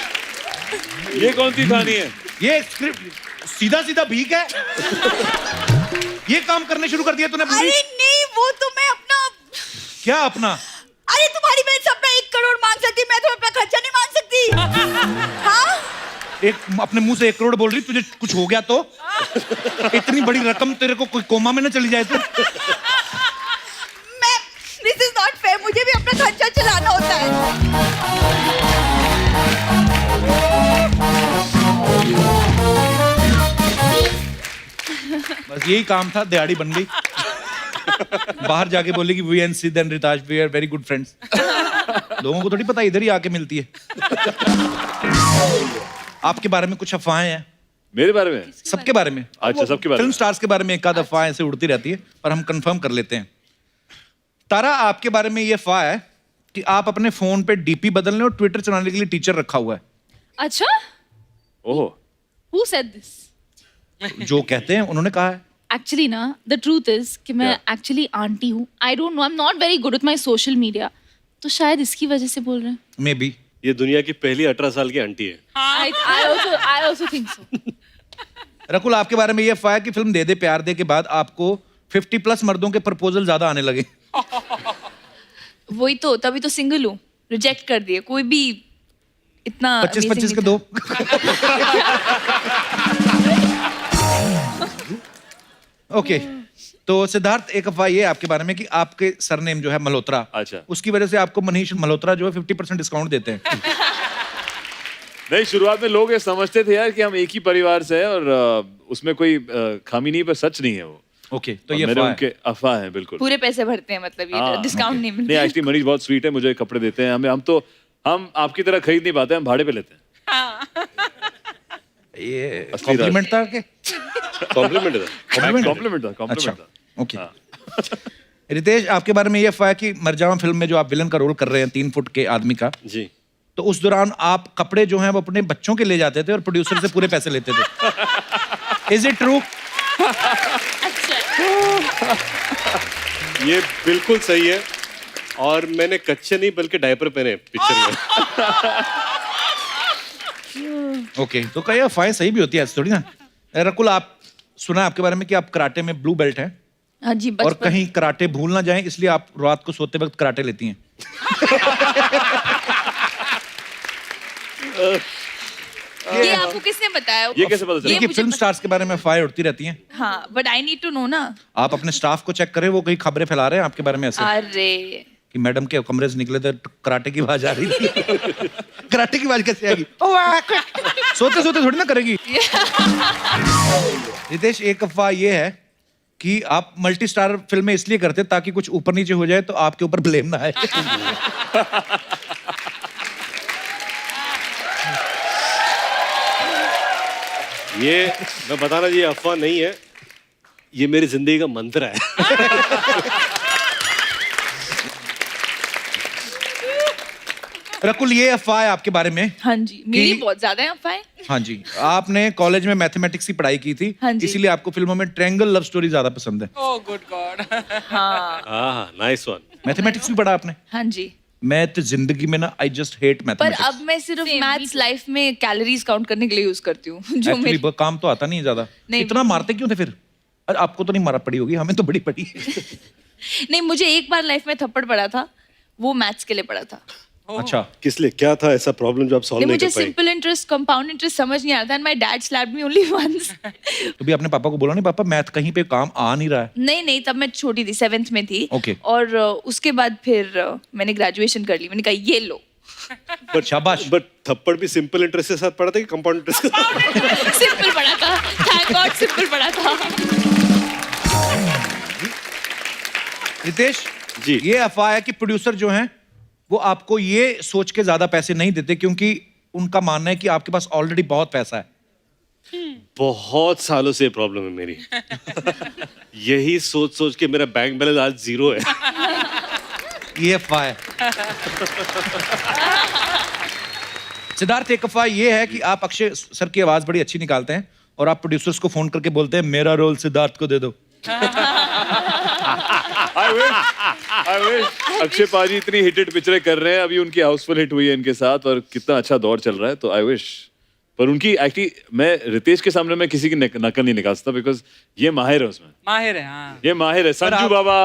ये कौन सी कहानी है? ये स्क्रिप्ट सीधा सीधा भीख है। ये काम करने शुरू कर दिया तूने पूरी? अरे नहीं, वो तो मैं अपना। क्या अपना? अरे तुम्हारी बहन से अपना 1 करोड़ मांग सकती, मैं तो अपना खर्चा नहीं मांग सकती। हाँ एक अपने मुंह से 1 करोड़ बोल रही, तुझे कुछ हो गया तो? इतनी बड़ी रकम तेरे को कोई कोमा में ना चली जाए तो? मैं, दिस इज नॉट फेयर। मुझे भी अपना खर्चा चलाना होता है। बस यही काम था, दिहाड़ी बन गई। बाहर जाके बोली कि we and Siddh and Ritaj we are very good friends. लोगों को थोड़ी पता इधर ही आके मिलती है। आपके बारे में कुछ अफवाहें हैं? मेरे बारे में? सबके बारे में। अच्छा, सबके बारे फिल्म में। स्टार्स के बारे में एक आध अफवाह ऐसे उड़ती रहती है, पर हम कंफर्म कर लेते हैं। तारा, आपके बारे में ये अफवाह है कि आप अपने फोन पे डीपी बदलने और ट्विटर चलाने के लिए टीचर रखा हुआ है। अच्छा, ओहो, who said this? जो कहते हैं उन्होंने कहा है। Actually ना, the truth is कि मैं Yeah. actually आंटी हूँ। I don't know, I'm not very good with my social media. तो शायद इसकी वजह से बोल रहे हैं। May be. ये दुनिया की पहली 18 साल की आंटी है। I also think so. Rakul, आपके बारे में ये अफवाह है कि फिल्म दे दे प्यार दे के बाद आपको 50+ मर्दों के प्रपोजल ज्यादा आने लगे। वही तो, तभी तो सिंगल हूँ। रिजेक्ट कर दिए, कोई भी इतना 25-25 के 2। ओके, तो सिद्धार्थ, एक अफवाह ये है आपके बारे में कि आपके सरनेम जो है मल्होत्रा, अच्छा। उसकी वजह से आपको मनीष मल्होत्रा जो है 50% डिस्काउंट देते हैं। नहीं, शुरुआत में लोग ये समझते थे यार कि हम एक ही परिवार से हैं और उसमें कोई खामी नहीं, पर सच नहीं है वो। ओके, तो और ये मेरे अफवाह है। उनके अफवाह है बिल्कुल। पूरे पैसे भरते हैं मतलब ये डिस्काउंट नहीं नहीं, मिलता। एक्चुअली मनीष बहुत स्वीट है, मुझे कपड़े देते हैं। हम आपकी तरह खरीद नहीं पाते, हम भाड़े पे लेते हैं। ये असली कॉम्प्लीमेंट था कि कॉम्प्लीमेंट है। कॉम्प्लीमेंट था, कॉम्प्लीमेंट अच्छा, था। ओके। रितेश, आपके बारे में ये अफवाह है कि मरजावा फिल्म में जो आप विलन का रोल कर रहे हैं 3 फुट के आदमी का, जी। तो उस दौरान आप कपड़े जो हैं वो अपने बच्चों के ले जाते थे और प्रोड्यूसर से पूरे पैसे लेते थे। Is it true? ये बिल्कुल सही है, और मैंने कच्चे नहीं बल्कि डायपर पहने पिक्चर में। ओके, तो कई अफवाहें सही भी होती है, ऐसी थोड़ी ना। रकुल, आप सुना आपके बारे में कि आप कराटे में ब्लू बेल्ट हैं हाँ जी, और बचपन कहीं कराटे भूल ना जाएं इसलिए आप रात को सोते वक्त कराटे लेती हैं। ये आपको किसने बताया? ये कैसे पता चला? देखिए, मुझे फिल्म स्टार्स के बारे में अफवाहें उड़ती रहती हैं। हाँ, but I need to know ना। आप अपने स्टाफ को चेक करें, वो कहीं खबरें फैला रहे हैं आपके बारे में ऐसे अरे कि मैडम के कमरे से निकले थे कराटे की आवाज आ रही थी। कराटे की आवाज कैसे आएगी? सोते सोते थोड़ी ना करेगी। रितेश, एक अफवाह ये है कि आप मल्टी स्टार फिल्में इसलिए करते ताकि कुछ ऊपर नीचे हो जाए तो आपके ऊपर ब्लेम ना आए। ये मैं बताना, ये अफवाह नहीं है, ये मेरी जिंदगी का मंत्र है। रकुल, ये अफवाह है आपके बारे में। हाँ जी, मेरी कि- बहुत ज्यादा है अफवाहें। हाँ जी, आपने कॉलेज में मैथमेटिक्स की पढ़ाई की थी, हाँ जी। इसीलिए आपको फिल्मों में ट्रायंगल लव स्टोरी ज्यादा पसंद है। Oh, good God. हाँ हाँ, नाइस वन। मैथमेटिक्स भी पढ़ा आपने? हाँ जी, मैं तो जिंदगी में ना, आई जस्ट हेट पर मैथमेटिक्स। अब मैं सिर्फ मैथ्स लाइफ में कैलोरीज काउंट करने के लिए यूज करती हूँ। जो एक्चुअली मेरी काम तो आता नहीं है ज्यादा। नहीं। इतना मारते क्यों थे फिर? अरे आपको तो नहीं मारा पड़ी होगी, हमें तो बड़ी पड़ी है। नहीं, मुझे एक बार लाइफ में थप्पड़ पड़ा था, वो मैथ्स के लिए पड़ा था। अच्छा, किस लिए, क्या था ऐसा प्रॉब्लम जो आप सॉल्व नहीं, नहीं मुझे कर पाई? सिंपल इंटरेस्ट, कंपाउंड इंटरेस्ट समझ नहीं आता, and my dad slapped me only once. तो भी अपने पापा को बोला नहीं, पापा मैथ कहीं पे काम आ नहीं रहा है? नहीं नहीं, तब मैं छोटी थी, 7th में थी। Okay. और उसके बाद फिर मैंने ग्रेजुएशन कर ली। मैंने कहा ये लो। बट शाबाश। बट थप्पड़ भी सिंपल इंटरेस्ट के साथ पड़ा था कि कंपाउंड इंटरेस्ट के साथ? सिंपल पड़ा था, थैंक गॉड सिंपल पड़ा था। रितेश जी। ये अफवाह है कि प्रोड्यूसर जो हैं वो आपको ये सोच के ज्यादा पैसे नहीं देते क्योंकि उनका मानना है कि आपके पास ऑलरेडी बहुत पैसा है। बहुत सालों से प्रॉब्लम है मेरी। यही सोच सोच के मेरा बैंक बैलेंस आज 0 है। ये अफवाह है। सिद्धार्थ, एक अफवाह ये है कि आप अक्षय सर की आवाज बड़ी अच्छी निकालते हैं और आप प्रोड्यूसर्स को फोन करके बोलते हैं मेरा रोल सिद्धार्थ को दे दो। I wish अक्षय पाजी इतनी हिटेड पिक्चरें कर रहे हैं, अभी उनकी हाउसफुल हिट हुई है इनके साथ और कितना अच्छा दौर चल रहा है, तो आई विश। पर उनकी एक्चुअली मैं रितेश के सामने मैं किसी की नकल नहीं निकाल सकता, बिकॉज ये माहिर है उसमें। माहिर है, हाँ। ये माहिर है। संजू बाबा,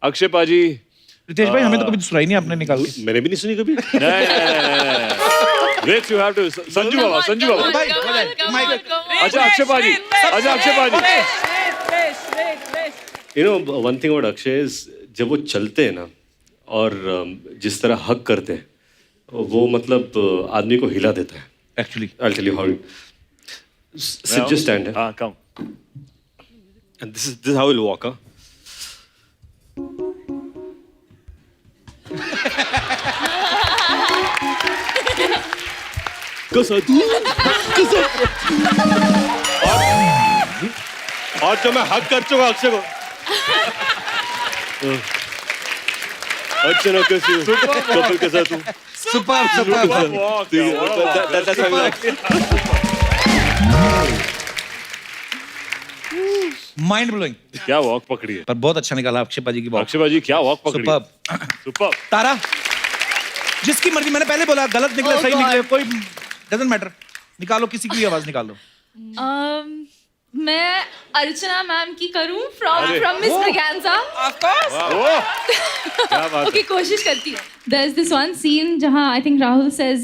अक्षय पाजी। रितेश भाई, हमें तो कभी सुनाई नहीं आपने निकाल के। मैंने भी नहीं सुनी कभी। Rich, you have to Sanju बाबा, संजू बाबा। भाई, अच्छा अक्षय पाजी, अच्छा अक्षय पाजी। You know, one thing about Akshay is जब वो चलते हैं ना और जिस तरह हक करते हैं, वो मतलब आदमी को हिला देता है। Actually, I'll tell you how. Just stand here. हाँ, come. And this is how he'll walk. और जो मैं हक कर चुका अक्षय को। अर्चना कैसी हो? कपिल के साथ हूँ। Super Walk, That's how he walks. Mind blowing. क्या वॉक पकड़ी है पर बहुत अच्छा निकाला अक्षय पाजी की वॉक। अक्षय पाजी, क्या वॉक पकड़ी है? सुपर्ब। सुपर्ब। तारा, जिसकी मर्जी, मैंने पहले बोला गलत निकले Oh सही God. निकले कोई डजंट मैटर, निकालो किसी की भी आवाज निकालो। मैं अर्चना मैम की करूं from Miss Braganza. Of course. क्या बात है? Okay, कोशिश करती हूँ. There's this one scene जहाँ I think Rahul says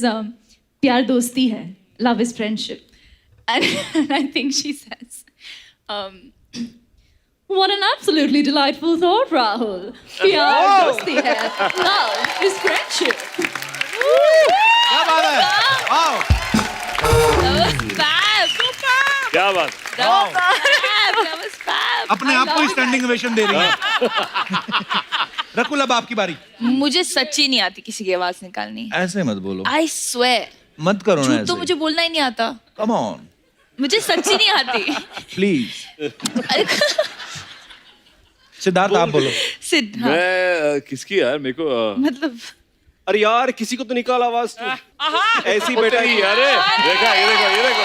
प्यार दोस्ती है, love is friendship, and I think she says what an absolutely delightful thought, Rahul. प्यार दोस्ती है, love is friendship. क्या बात है? वाओ, बात है। अपने आप को स्टैंडिंग ओवेशन दे रही है। रकुल अब आपकी बारी। मुझे सच्ची नहीं आती किसी की आवाज निकालनी। ऐसे मत बोलो, आई स्वेयर। मत करो ना झूठ ऐसे। तो मुझे बोलना ही नहीं आता। कम ऑन मुझे सच्ची नहीं आती। प्लीज। सिद्धार्थ आप बोलो। सिद्धार्थ मैं किसकी यार मेरे को मतलब अरे यार किसी को तो निकाल आवाज तू। ऐसी बेटा ही अरे देखा ये देखो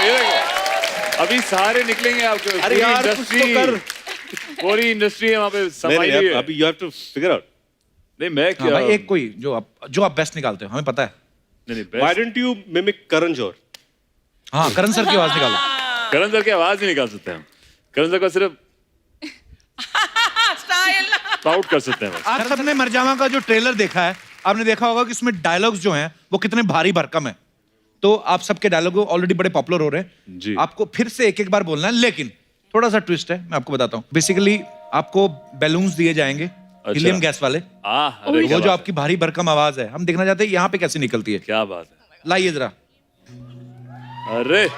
अभी सारे निकलेंगे आपको। अरे यार कुछ तो कर। पूरी इंडस्ट्री है वहाँ पे समाई हुई नहीं है। अभी you have to figure out. नहीं मैं हाँ क्या भाई एक कोई जो आप बेस्ट निकालते हो, हमें पता है। नहीं why don't you mimic Karan Johar? हाँ करण सर की आवाज निकालो। करण सर की आवाज नहीं निकाल सकते हम। करण सर का सिर्फ स्टाइल। पाउट कर सकते हैं बस। आप सबने मरजावा का जो ट्रेलर देखा है, आपने देखा होगा कि इसमें डायलॉग्स जो हैं वो कितने भारी भरकम है। तो आप सबके डायलॉग ऑलरेडी बड़े पॉपुलर हो रहे हैं जी। आपको फिर से एक एक बार बोलना है, लेकिन थोड़ा सा ट्विस्ट है, मैं आपको बताता हूँ। बेसिकली आपको बैलून्स दिए जाएंगे हीलियम गैस वाले। अरे वो जो आपकी भारी भरकम आवाज है, हम देखना चाहते हैं यहाँ पे कैसे निकलती है। क्या बात है। लाइए जरा। अरे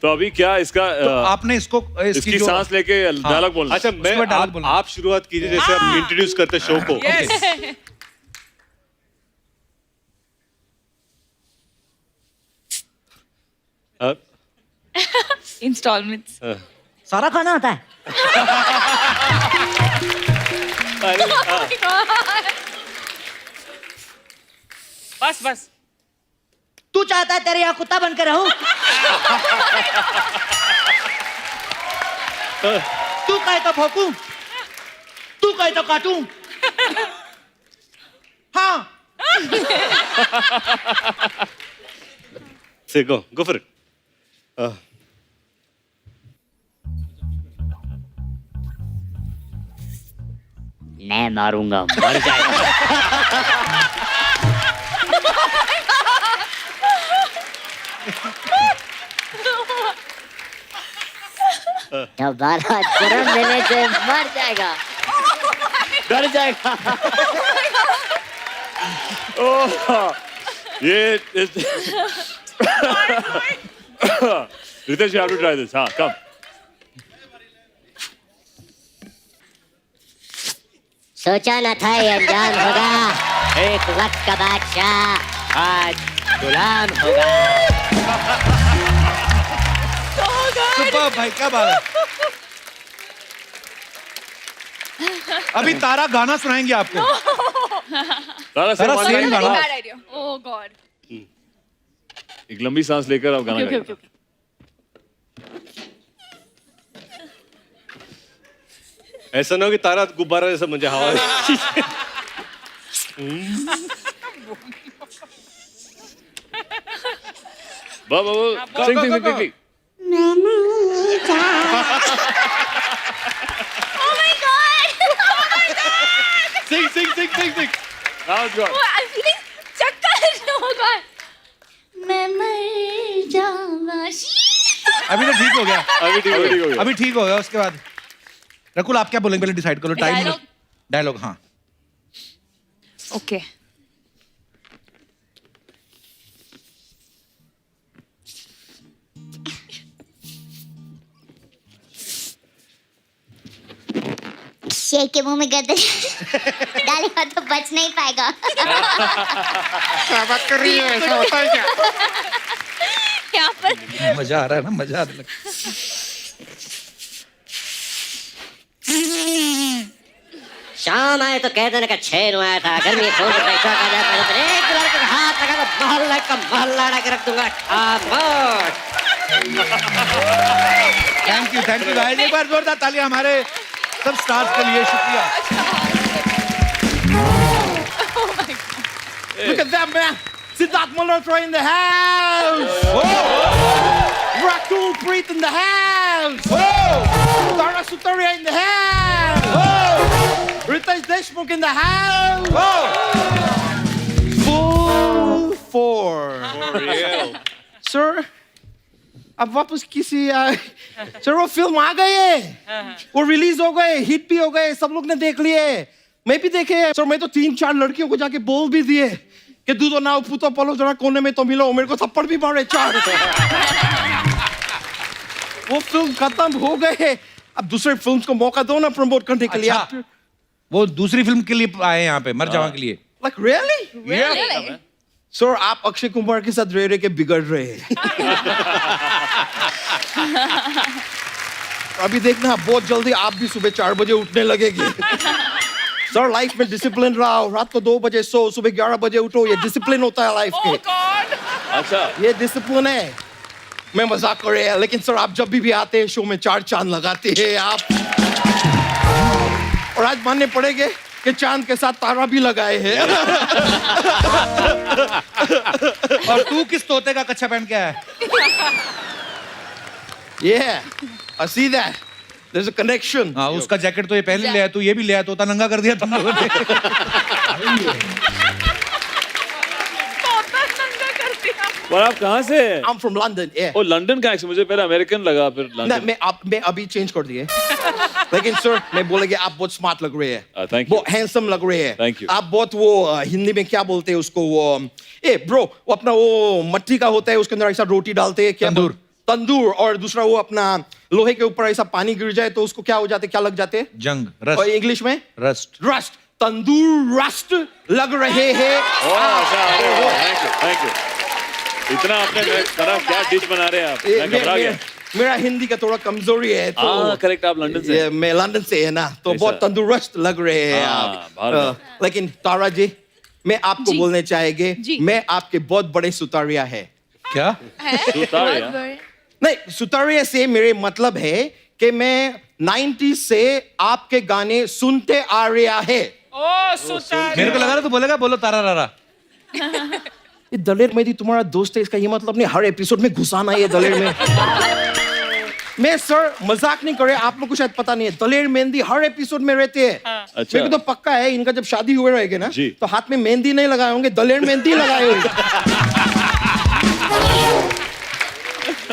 तो अभी क्या इसका तो आपने इसकी जो सांस लेके डायलॉग बोलना। अच्छा मैं उसमें डायलॉग बोलना। आप शुरुआत कीजिए जैसे आप इंट्रोड्यूस करते शो को। यस। इंस्टॉलमेंट्स। सारा खाना आता है। बस तू चाहता है तेरे यहाँ कुत्ता बनकर रहूं? तू कहे तो भौंकूं, तू कहे तो काटूं। हाँ से go for it. मैं मारूंगा मर जाएगा। दोबारा जन्म लेने से मर जाएगा, डर जाएगा। ये Ritesh, you have to try this. हाँ, come. सोचा न था ये अंजाम होगा, एक वक्त का बादशाह आज गुलाम होगा। सुपर भाई, क्या बात है। अभी तारा गाना सुनाएंगे आपको। तारा तारा one सेम line गाना। गाओ। ओह गॉड। एक लंबी सांस लेकर आप गाना गाइए। ऐसा ना हो कि तारा गुब्बारा जैसा मुझे हवा sing. Sing. Now it's gone. I'm feeling चक्कर। Oh god। मैं मर जाऊंगा। अभी तो ठीक हो गया। अभी ठीक हो गया। अभी ठीक हो गया। उसके बाद रकुल आप क्या बोलेंगे पहले डिसाइड करो। Time Dialogue? डायलॉग। हाँ ओके। शेख के मुंह में गर्दन डालेगा तो बच नहीं पाएगा। क्या बात कर रही है, ऐसा होता है क्या? यहाँ पर मजा आ रहा है ना, मजा आ रहा है। शाम आए तो कह देने का छेन आया था, गर्मी फोन पे पैसा का जाता है, एक लड़के का हाथ लगा तो मोहल्ला का मोहल्ला लगा के रख दूंगा। खामोश। Thank you guys. एक बार जोरदार तालियां हमारे सब स्टार्स के लिए। शुक्रिया। Look at that, man. Siddharth Malhotra in the house. Rakul Preet in the house. Tara Sutaria in the house. Ritesh Deshmukh in the house. Full four. Sir, अब वापस किसी सर वो फिल्म आ गए है, वो रिलीज हो गए, हिट भी हो गए, सब लोग ने देख लिए, मैं भी देखे। सर मैं तो 3-4 लड़कियों को जाके बोल भी दिए कि दूधो नाव पुतो पलो जरा कोने में तो मिलो मेरे को थप्पड़ भी मारे 4 वो फिल्म खत्म हो गए अब दूसरे फिल्म्स को मौका दो ना प्रमोट करने के लिए अच्छा। वो दूसरी फिल्म के लिए आए यहाँ पे मर जावा के लिए लाइक रियली सर आप अक्षय कुमार के साथ रह के बिगड़ रहे हैं अभी देखना बहुत जल्दी आप भी सुबह 4 बजे उठने लगेंगे सर लाइफ में डिसिप्लिन रहो रात को 2 बजे सो सुबह 11 बजे उठो ये डिसिप्लिन होता है लाइफ के अच्छा ये डिसिप्लिन है मैं मजाक कर रहे हैं लेकिन सर आप जब भी आते हैं शो में 4 चांद लगाते हैं आप और आज मानने पड़ेंगे कि चांद के साथ तारा भी लगाए हैं और तू किस तोते का कच्छा पहन के आया है? I see that. There's a connection. हाँ उसका जैकेट तो ये पहन लिया तू ये भी लिया तोता नंगा कर दिया तुम लोगों ने और आप कहाँ से हैं? I'm from London. Yeah. ओ लंदन का एक्सेंट मुझे पहले अमेरिकन लगा फिर ना लंदन मैं अभी चेंज कर दिए लेकिन सर मैं बोलेंगे आप बहुत स्मार्ट लग रहे हैं थैंक यू बहुत हैंडसम लग रहे हैं Thank you. आप बहुत वो हिंदी में क्या बोलते हैं उसको वो ब्रो वो अपना वो मट्टी का होता है उसके अंदर ऐसा रोटी डालते हैं क्या तंदूर। तंदूर और दूसरा वो अपना लोहे के ऊपर ऐसा पानी गिर जाए तो उसको क्या हो जाते क्या लग जाते जंग और रस्ट इंग्लिश में रस्ट रस्ट तंदूर रस्ट लग रहे हैं थैंक यू इतना आपने करा क्या डिश बना रहे हैं आप मैं घबरा गया मेरा हिंदी का थोड़ा कमजोरी है तो करेक्ट आप लंदन से मैं लंदन से है ना तो बहुत तंदुरुस्त लग रहे हैं आप लेकिन तारा जी मैं आपको बोलने चाहेंगे मैं आपके बहुत बड़े सुतारिया है क्या सुतारिया नहीं सुतारिया से मेरे मतलब है कि मैं 90 से आपके गाने सुनते आ रहा है मेरे को लगा रहा तू बोलेगा बोलो तारा रारा ये दलेर मेहंदी तुम्हारा दोस्त है इसका ये मतलब नहीं हर एपिसोड में घुसाना है ये दलेर में मैं सर मजाक नहीं कर रहे आप लोग को शायद पता नहीं है दलेर मेहंदी हर एपिसोड में रहते हैं अच्छा। मेरे को तो पक्का है इनका जब शादी हुए रहेगा ना जी। तो हाथ में मेहंदी नहीं लगाए होंगे दलेर मेहंदी लगाए होंगे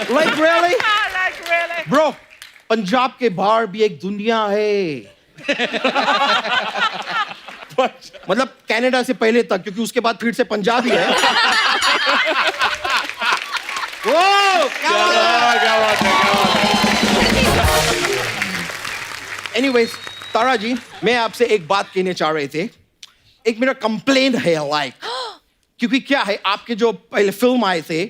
like really ब्रो पंजाब के बाहर भी एक दुनिया है मतलब कनाडा से पहले तक क्योंकि उसके बाद फिर से पंजाब ही है क्या बात है एनीवेज तारा जी मैं आपसे एक बात कहने चाह रहे थे एक मेरा कंप्लेन है लाइक क्योंकि क्या है आपके जो पहले फिल्म आए थे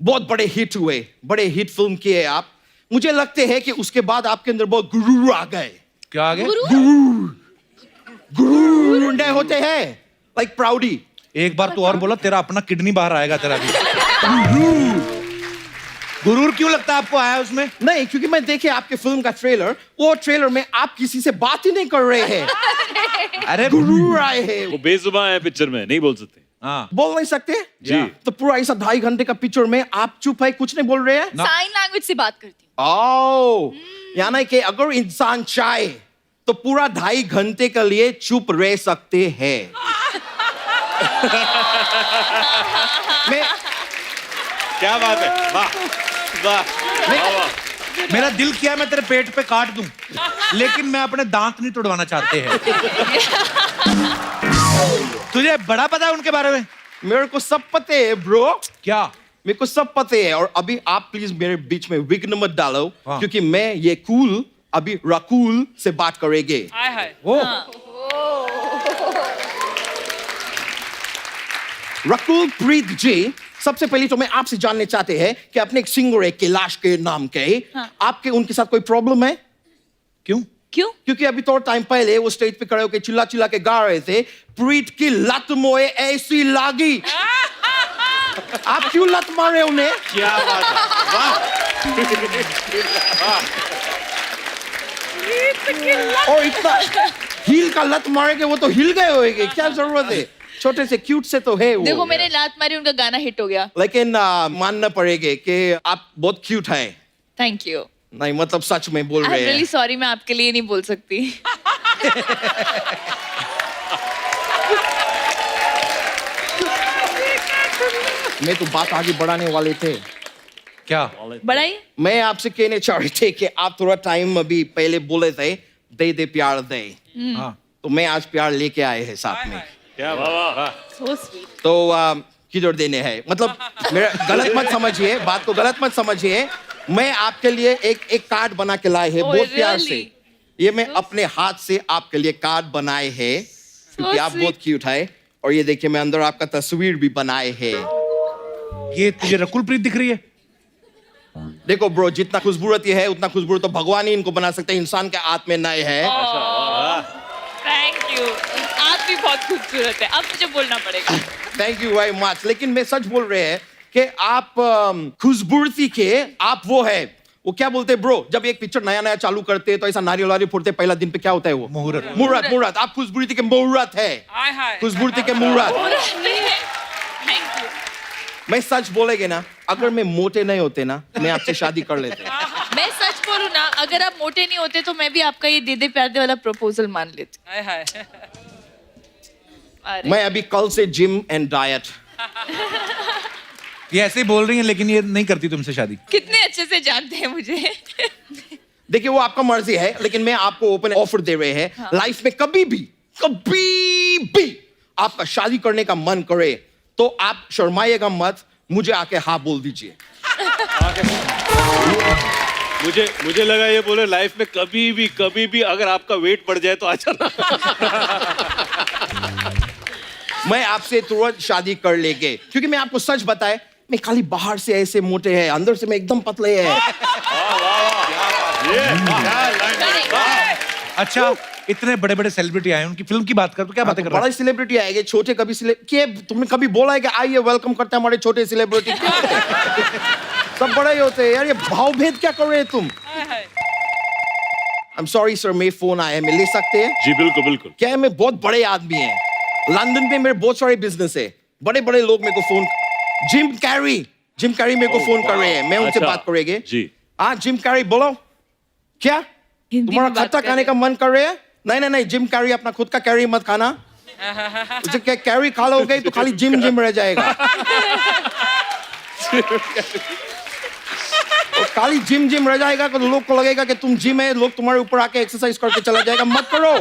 बहुत बड़े हिट हुए बड़े हिट फिल्म किए आप मुझे लगते हैं कि उसके बाद आपके अंदर बहुत गुरूर आ गए क्या आ गए गुरूर नहीं होते हैं लाइक प्राउडी एक बार तू और बोला तेरा अपना किडनी बाहर आएगा तेरा भी गुरूर क्यों लगता है आपको आया उसमें नहीं क्योंकि मैं देखे आपके फिल्म का ट्रेलर वो ट्रेलर में आप किसी से बात ही नहीं कर रहे हैं अरे गुरूर आए हैं वो बेजुबान है पिक्चर में नहीं बोल सकते हाँ बोल नहीं सकते जी तो पूरा ऐसा 2.5 घंटे का पिक्चर में आप चुप है कुछ नहीं बोल रहे हैं साइन लैंग्वेज से बात करती हूँ ओ यानी कि अगर इंसान चाहे तो पूरा 2.5 घंटे के लिए चुप रह सकते हैं मैं क्या बात है वाह वाह मेरा दिल किया मैं तेरे पेट पे काट दूं लेकिन मैं अपने दांत नहीं तोड़वाना चाहते हैं तुझे बड़ा पता है उनके बारे में मेरे को सब पता है ब्रो क्या मेरे को सब पता है और अभी आप प्लीज मेरे बीच में विघ्न मत डालो हाँ। क्योंकि मैं ये कूल अभी रकूल से बात करेंगे वो रकुल प्रीत जी सबसे पहले तो मैं आपसे जानने चाहते हैं कि अपने एक सिंगर है कैलाश के नाम के आपके उनके साथ कोई प्रॉब्लम है क्यों क्यों क्योंकि अभी थोड़ा टाइम पहले वो स्टेज पे खड़े होकर चिल्ला चिल्ला के गा रहे थे प्रीत की लत मोए ऐसी लागी आप क्यों लत मारे उन्हें क्या बात है वाह और इतना हील का लत मारेंगे वो तो हिल गए होंगे क्या जरूरत है छोटे से क्यूट से तो है वो देखो मैंने लात मारी उनका गाना हिट हो गया लेकिन मानना पड़ेगा कि आप बहुत क्यूट हैं थैंक यू नहीं मतलब सच में बोल आई रहे एम रियली हैं सॉरी मैं आपके लिए नहीं बोल सकती मैं तो बात आगे बढ़ाने वाले थे क्या बढ़ाइए मैं आपसे कहने चाह रहे थे कि आप थोड़ा टाइम अभी पहले बोले थे दे दे प्यार दे हाँ तो मैं आज प्यार लेके आए हैं साथ में क्या वाह So sweet. तो किधर देने हैं मतलब मेरा गलत मत समझिए, बात को गलत मत समझिए। मैं आपके लिए एक कार्ड बना के लाए हैं Oh, बहुत प्यार really? से। ये मैं अपने हाथ से आपके लिए कार्ड बनाए हैं क्योंकि आप sweet. बहुत क्यूट है। और ये देखिए मैं अंदर आपका तस्वीर भी बनाए हैं। ये तुझे रकुल प्रीत दिख रही है? देखो ब्रो, जितना खूबसूरत ये है उतना खूबसूरत तो भगवान ही इनको बना सकते हैं, इंसान के हाथ में नहीं है। Thank you. आप भी बहुत खूबसूरत है, अब मुझे बोलना पड़ेगा। Thank you very much. लेकिन मैं सच बोल रहे हैं कि आप खूबसूरती के आप वो है, वो क्या बोलते हैं ब्रो, जब एक पिक्चर नया नया चालू करते हैं तो ऐसा नारियल वारी फोड़ते हैं, पहला दिन पे क्या होता है वो मुहूर्त। मुहूर्त। आप खूबसूरती के मुहूर्त है, हाय हाय खूबसूरती के मुहूर्त। Thank you. मैं सच बोलेगे ना, अगर मैं मोटे नहीं होते ना मैं आपसे शादी कर लेते। मैं सच बोलूं ना, अगर आप मोटे नहीं होते तो मैं भी आपका ये दे दे प्यार दे वाला प्रपोजल मान लेती। हाय हाय अरे मैं अभी कल से जिम एंड डाइट। ये ऐसे ही बोल रही है लेकिन ये नहीं करती तुमसे शादी। कितने अच्छे से जानते हैं मुझे। देखिए वो आपका मर्जी है, लेकिन मैं आपको ओपन ऑफर दे रहे हैं। लाइफ में कभी भी आपका शादी करने का मन करे तो आप शर्माइएगा मत, मुझे आके हाँ बोल दीजिए। मुझे लगा ये बोले लाइफ में कभी भी अगर आपका वेट बढ़ जाए तो आ जाना। मैं आपसे तुरंत शादी कर लेंगे, क्योंकि मैं आपको सच बताए, मैं खाली बाहर से ऐसे मोटे हैं, अंदर से मैं एकदम पतले हैं। अच्छा, इतने बड़े बड़े सेलिब्रिटी आए, उनकी फिल्म की बात कर तो क्या बातें कर रहा बड़ा सेलिब्रिटी आएंगे, छोटे कभी तुमने कभी बोला है कि आइए वेलकम करते हैं हमारे छोटे सेलिब्रिटी? सब बड़े ही होते हैं यार, ये भाव भेद क्या कर रहे हैं तुम? आई एम सॉरी सर, मेरे फोन आया है, मैं ले सकते हैं? जी बिल्कुल बिल्कुल। क्या है, मैं बहुत बड़े आदमी हैं, लंदन में मेरे बहुत सारे बिजनेस है, बड़े बड़े लोग मेरे को फोन, जिम कैरी मेरे को फोन कर रहे हैं, मैं उनसे अच्छा। बात करेंगे। जी हाँ जिम कैरी बोलो, क्या तुम्हारा खट्टा खाने का मन कर रहे हैं? नहीं, जिम कैरी अपना खुद का कैरी मत खाना, उसे क्या कैरी खा लोगे तो खाली जिम रह जाएगा। और खाली जिम रह जाएगा तो लोग को लगेगा कि तुम जिम है, लोग तुम्हारे ऊपर आके एक्सरसाइज करके चला जाएगा, मत करो।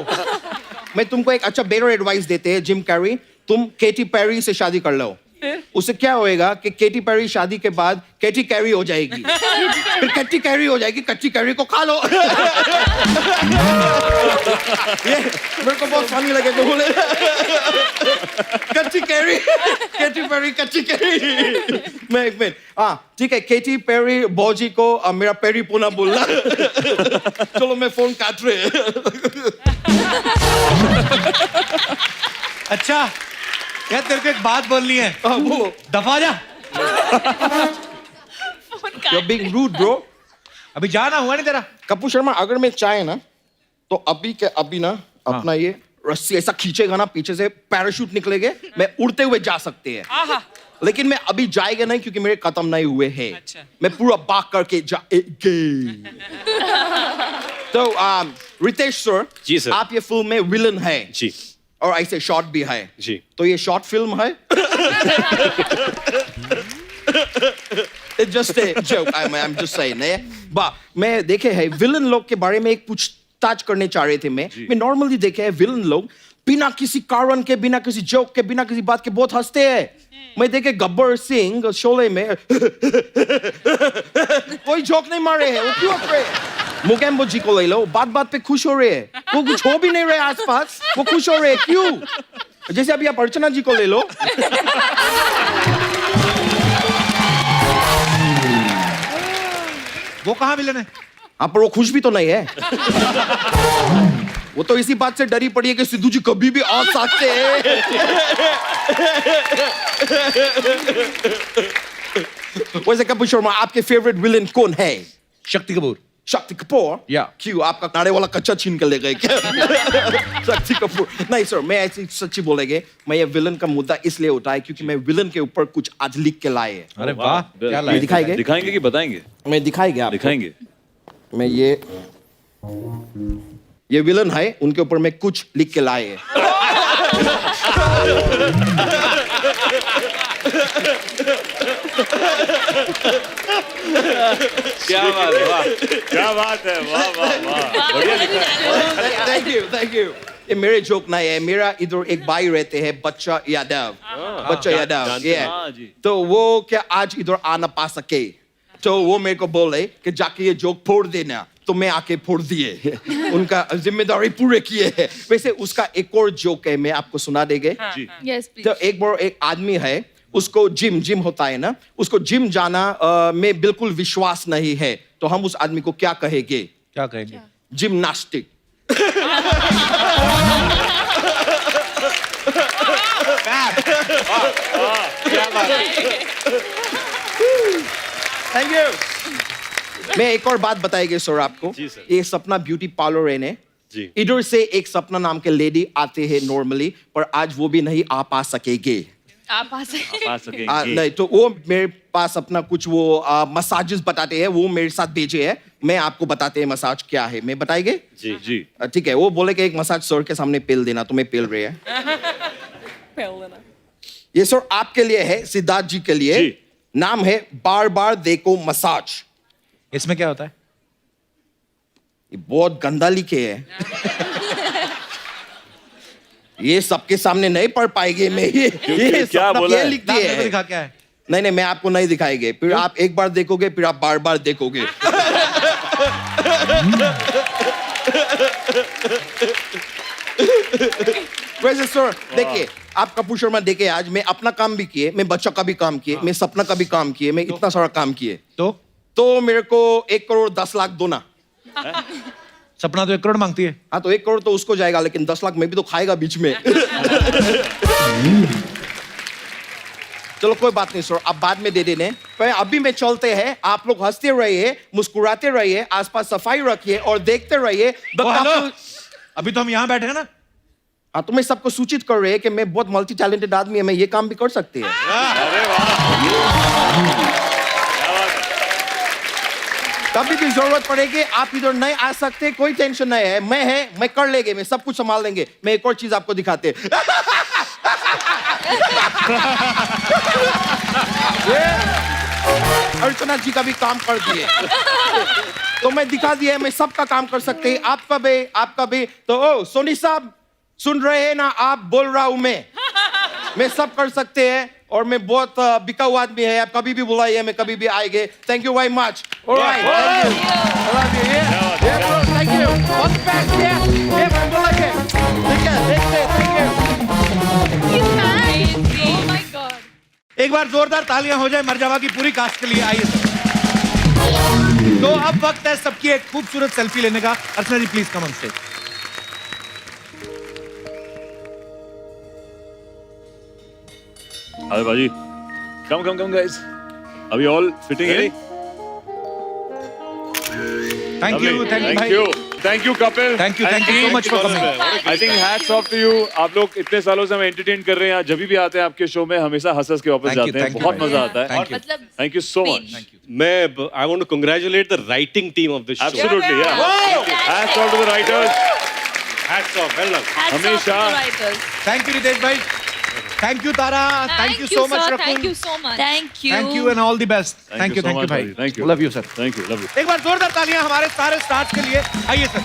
मैं तुमको एक अच्छा बेटर एडवाइस देते हैं, जिम कैरी, तुम केटी पेरी से शादी कर लो। उससे क्या होएगा कि केटी पेरी शादी के बाद केटी कैरी हो जाएगी, फिर कच्ची कैरी हो जाएगी, कच्ची कैरी को खा लो। ये मेरे को बहुत फनी लगे तो बोले कच्ची कैरी, केटी पेरी कच्ची कैरी। मैं एक मिनट, हाँ ठीक है, केटी पेरी बॉजी को मेरा पेरी पुना बोलना। चलो मैं फोन काट रहे। अच्छा यार, तेरे को एक बात बोलनी है, बोलो। दफा जा। You're being rude, bro. अभी जाना हुआ नहीं तेरा। कपूर शर्मा, अगर मैं चाहे ना तो अभी के अभी ना अपना ये रस्सी ऐसा खींचेगा ना, पीछे से पैराशूट निकलेंगे, मैं उड़ते हुए जा सकते हैं। लेकिन मैं अभी जाएगा नहीं क्योंकि मेरे खत्म नहीं हुए हैं। अच्छा। मैं पूरा बाग करके जाएंगे। तो रितेश सर, जी सर। आप ये फिल्म में विलन है जी और ऐसे शॉर्ट भी है जी। तो ये शॉर्ट फिल्म है? It's just a joke. I'm just saying. मैं देखे है विलन लोग के बारे में एक पूछताछ करने चाह रहे थे। मैं नॉर्मली देखे है विलन लोग बिना किसी कारण के, बिना किसी जोक के, बिना किसी बात के बहुत हंसते हैं। मैं देखे गब्बर सिंह शोले में कोई जोक नहीं मारे हैं, वो क्यों हंस रहे हैं? मुकेम्बो जी को ले लो, बात पे खुश हो रहे हैं, वो कुछ हो भी नहीं रहे आसपास, वो खुश हो रहे हैं, क्यों? जैसे अभी आप अर्चना जी को ले लो, वो कहाँ विलन है? हाँ पर वो खुश भी तो नहीं है। वो तो इसी बात से डरी पड़ी है कि सिद्धू जी कभी भी आ सकते हैं। वैसे कपूर शर्मा, आपके फेवरेट विलन कौन है? शक्ति कपूर। शक्ति कपूर? या क्यों, आपका नारे वाला कच्चा छीन के ले गए क्या? शक्ति कपूर नहीं सर, मैं ऐसी सच्ची बोलेंगे, मैं ये विलन का मुद्दा इसलिए उठाया क्योंकि मैं विलन के ऊपर कुछ आज लिख के लाए हैं। अरे वाह, क्या लाए? दिखाएंगे कि बताएंगे? मैं दिखाएंगे आप दिखाएंगे। मैं ये विलन है, उनके ऊपर मैं कुछ लिख के लाए हैं। क्या बात है, वाह क्या बात है, वाह वाह वाह, बढ़िया लिखा है। Thank you. ये मेरे जोक नहीं है, मेरा इधर एक भाई रहते हैं बच्चा यादव, बच्चा यादव, जानते ये हैं, हाँ जी। तो वो क्या आज इधर आ ना पा सके, तो वो मेरे को बोले कि जाके ये जोक फोड़ देना, तो मैं आके फोड़ दिए, उनका जिम्मेदारी पूरे किए है। वैसे उसका एक और जोक है, मैं आपको सुना देंगे। Yes, please. तो एक बार एक आदमी है, उसको जिम होता है ना, उसको जिम जाना में बिल्कुल विश्वास नहीं है, तो हम उस आदमी को क्या कहेंगे? क्या कहेंगे? जिम्नास्टिक। Thank you. मैं एक और बात बताएगी सर आपको। जी सर। ये सपना ब्यूटी पार्लर है ने, जी। इधर से एक सपना नाम के लेडी आते हैं नॉर्मली, पर आज वो भी नहीं आ पा सकेंगे। आप आ सकते नहीं, तो वो मेरे पास अपना कुछ वो मसाजेस बताते हैं, वो मेरे साथ भेजे है, मैं आपको बताते हैं मसाज क्या है, मैं बताएंगे? जी जी। ठीक है, वो बोले कि एक मसाज सर के सामने पेल देना, तो मैं पेल रही है। ये सर आपके लिए है, सिद्धार्थ जी के लिए। जी। नाम है बार बार देखो मसाज। इसमें क्या होता है? ये बहुत गंदा लिखे है। ये सबके सामने नहीं पढ़ पाएंगे मैं, ये क्या सब बोला ये है? लिखती नाम मेरे को है। दिखा क्या है? नहीं, मैं आपको नहीं दिखाएंगे, फिर आप एक बार देखोगे, फिर आप बार बार देखोगे। वैसे सर देखिए, आप कपूर शर्मा देखे, आज मैं अपना काम भी किए, मैं बच्चा का भी काम किए, मैं सपना का भी काम किए, मैं इतना सारा काम किए, तो मेरे को 1 करोड़ 10 लाख दो ना। सपना तो 1 करोड़ मांगती है। हाँ, तो 1 करोड़ तो उसको जाएगा, लेकिन 10 लाख में भी तो खाएगा बीच में। चलो कोई बात नहीं सर, अब बाद में दे देने, पर अभी में चलते हैं। आप लोग हंसते रहिए, मुस्कुराते रहिए, आसपास सफाई रखिए और देखते रहिए। हेलो, अभी तो हम यहाँ बैठे हैं ना। हाँ, तो मैं सबको सूचित कर रहे हैं कि मैं बहुत मल्टी टैलेंटेड आदमी है, मैं ये काम भी कर सकती है। कभी भी जरूरत पड़ेगी आप इधर नहीं आ सकते, कोई टेंशन नहीं है, मैं कर लेंगे, मैं सब कुछ संभाल लेंगे। मैं एक और चीज आपको दिखाते अर्चना जी का भी काम कर दिए, तो मैं दिखा दिया मैं सबका काम कर सकते हैं, आपका भी। तो ओ सोनी साहब सुन रहे हैं ना, आप बोल रहा हूं मैं सब कर सकते हैं, और मैं बहुत बिकाऊ आदमी है, आप कभी भी बुलाइए, मैं कभी भी आएंगे। Thank you very much. Alright, thank you, I love you, thank you, all the best, ये बोलेंगे, ठीक है, देखते, thank you. Oh my God. एक बार जोरदार तालियां हो जाए मरजावा की पूरी कास्ट के लिए। आइए सर। तो अब वक्त है सबकी एक खूबसूरत सेल्फी लेने का। अर्चना जी प्लीज कम ऑन स्टेज। अरे बाजी, come guys. Are we all fitting in? Thank you भाई। Thank you Kapil. Thank you so much for coming. I think hats off to you. आप लोग इतने सालों से हमें एंटरटेन कर रहे हैं, जब भी आते हैं आपके शो में हमेशा हंस के वापस Thank you, जाते हैं, thank you बहुत भाई। मजा आता है। Thank you. मतलब Thank you so much. मैं I want to congratulate the writing team of this show. Absolutely, yeah. Hats off to the writers. Hats off, well done. hats off to हमेशा। the writers. Thank you Ritesh भाई, thank you Tara, thank you so much sir. Rakul, Thank you so much. Thank you. Thank you and all the best. Thank you so much, भाई, Baji. Thank you. Love you sir. Thank you, love you. एक बार जोरदार तालियां हमारे सारे stars के लिए। आइए sir.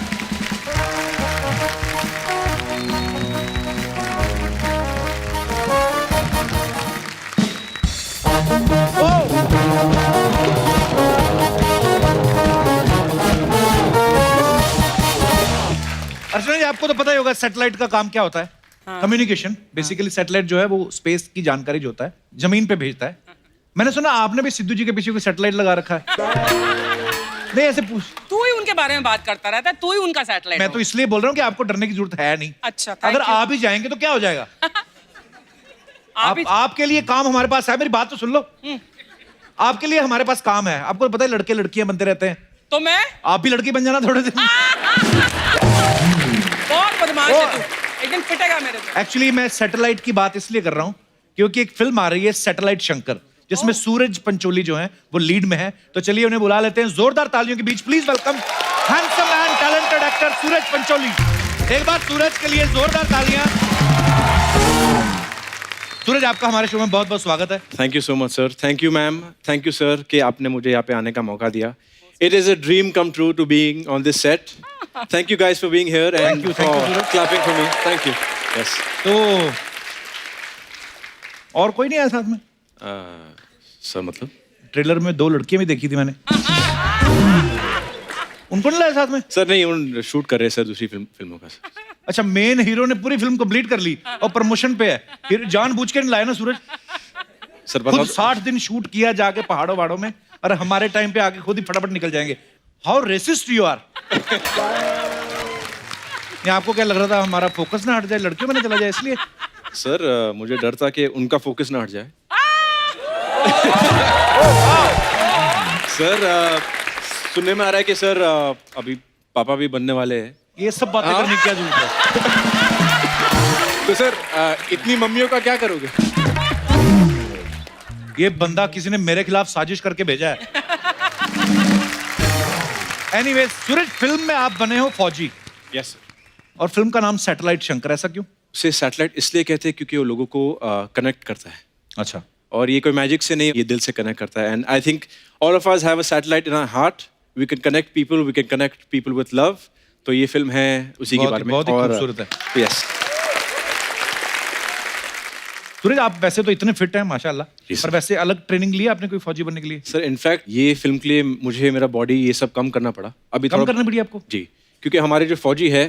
अर्चना जी आपको तो पता ही होगा सैटेलाइट का काम क्या होता है। कम्युनिकेशन। बेसिकली सैटेलाइट जो है वो स्पेस की जानकारी जो होता है जमीन पे भेजता है। मैंने सुना आपने भी सिद्धू जी के पीछे कोई सैटेलाइट लगा रखा है। नहीं ऐसे पूछ, तू ही उनके बारे में बात करता रहता है, तू ही उनका सैटेलाइट। मैं तो इसलिए बोल रहा हूँ कि आपको डरने की जरूरत है नहीं। अच्छा, अगर आप ही जाएंगे तो क्या हो जाएगा? आपके लिए काम हमारे पास है, मेरी बात तो सुन लो। आपके लिए हमारे पास काम है। आपको पता है लड़के लड़कियां बनते रहते हैं, तो मैं आप भी लड़की बन जाना थोड़े दिन। बहुत बदमाश है तू, एक दिन पिटेगा मेरे से। एक्चुअली मैं सैटेलाइट की बात इसलिए कर रहा हूँ क्योंकि एक फिल्म आ रही है सैटेलाइट शंकर, जिसमें सूरज पंचोली जो है वो लीड में है। तो चलिए उन्हें बुला लेते हैं जोरदार तालियों के बीच। Please welcome handsome and talented actor Sooraj Pancholi. एक बार सूरज के लिए जोरदार तालियां। सूरज आपका हमारे शो में बहुत बहुत स्वागत है। Thank you so much sir. Thank you ma'am, thank you sir कि आपने मुझे यहाँ पे आने का मौका दिया। It is a dream come true to being on this set. Thank you guys for being here and you, for Suraj. clapping for me. Thank you. Yes. तो और कोई नहीं आया साथ में? सर मतलब? ट्रेलर में 2 लड़कियां भी देखी थी मैंने। उनको नहीं लाया साथ में? सर नहीं, उन शूट कर रहे हैं सर दूसरी फिल्मों का। अच्छा, मेन हीरो ने पूरी फिल्म कंप्लीट कर ली और प्रमोशन पे है, फिर जानबूझ के नहीं लाया ना सूरज? सर खुद 60 दिन शूट किया जाके पहाड़ों वहाड़ों में, और हमारे टाइम पे आके खुद ही फटाफट निकल जाएंगे। How racist you are. ये आपको क्या लग रहा था हमारा फोकस ना हट जाए, लड़कियों में ना चला जाए इसलिए? सर मुझे डर था कि उनका फोकस ना हट जाए। सर सुनने में आ रहा है कि सर अभी पापा भी बनने वाले हैं। ये सब बातें करने की क्या जरूरत है? तो सर इतनी मम्मियों का क्या करोगे? ये बंदा किसी ने मेरे खिलाफ साजिश करके भेजा है। एनीवेज, सूरज फिल्म में आप बने हो फौजी। Yes sir. और फिल्म का नाम सैटेलाइट शंकर, ऐसा क्यों? उसे सैटेलाइट इसलिए कहते हैं क्योंकि वो लोगों को कनेक्ट करता है। अच्छा। और ये कोई मैजिक से नहीं, ये दिल से कनेक्ट करता है। And I think all of us have a satellite in our heart. We can connect people, we can connect people with love. तो ये फिल्म है उसी के बारे में। बहुत ही खूबसूरत है। यस। सूरज, आप वैसे तो इतने फिट हैं माशाल्लाह, पर वैसे अलग ट्रेनिंग ली आपने कोई फौजी बनने के लिए? सर इनफैक्ट ये फिल्म के लिए मुझे मेरा बॉडी ये सब कम करना पड़ा। अभी कम करना पड़ी आपको? जी, क्योंकि हमारे जो फौजी है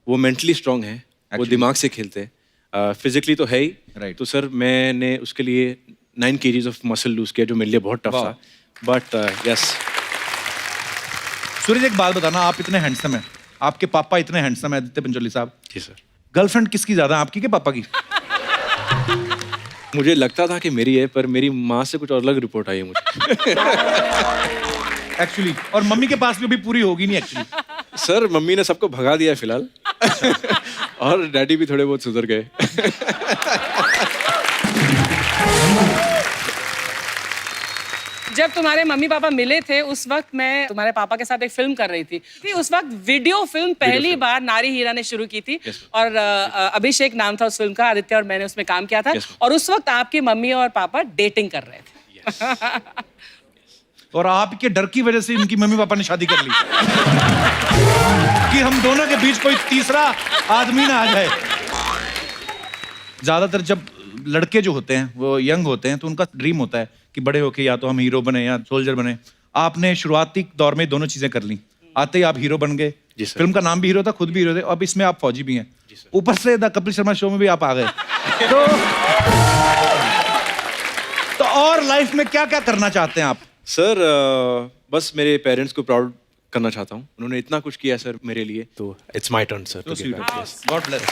वो मेंटली स्ट्रांग है, वो दिमाग से खेलते हैं, फिजिकली तो है ही। राइट। तो सर मैंने उसके लिए 9 kgs ऑफ मसल लूज किया, जो मेरे लिए बहुत टफ था। But yes. सूरज, एक बात बताना, आप इतने हैंडसम हैं, आपके पापा इतने हैंडसम हैं, आदित्य पंचोली साहब। जी सर। गर्लफ्रेंड किसकी ज्यादा, आपकी के पापा की? मुझे लगता था कि मेरी है, पर मेरी माँ से कुछ और अलग रिपोर्ट आई है मुझे। एक्चुअली, और मम्मी के पास भी अभी पूरी होगी नहीं एक्चुअली। सर मम्मी ने सबको भगा दिया है फिलहाल। और डैडी भी थोड़े बहुत सुधर गए। जब तुम्हारे मम्मी पापा मिले थे उस वक्त मैं तुम्हारे पापा के साथ एक फिल्म कर रही थी। उस वक्त वीडियो फिल्म पहली बार नारी हीरा ने शुरू की थी। और अभिषेक नाम था उस फिल्म का, आदित्य और मैंने उसमें काम किया था। और उस वक्त आपकी मम्मी और पापा डेटिंग कर रहे थे। और आपके डर की वजह से इनकी मम्मी पापा ने शादी कर ली कि हम दोनों के बीच कोई तीसरा आदमी ना आ जाए। ज्यादातर जब लड़के जो होते हैं वो यंग होते हैं तो उनका ड्रीम होता है कि बड़े होके या तो हम हीरो बने या सोल्जर बने। आपने शुरुआती दौर में दोनों चीजें कर ली। आते ही आप हीरो बन गए। फिल्म का नाम भी हीरो था, खुद भी हीरो थे, अब इसमें आप फौजी भी हैं। ऊपर से द कपिल शर्मा शो में भी आप आ गए। तो और लाइफ में क्या क्या करना चाहते हैं आप? सर बस मेरे पेरेंट्स को प्राउड करना चाहता हूँ। उन्होंने इतना कुछ किया सर मेरे लिए, तो it's my turn sir. God bless.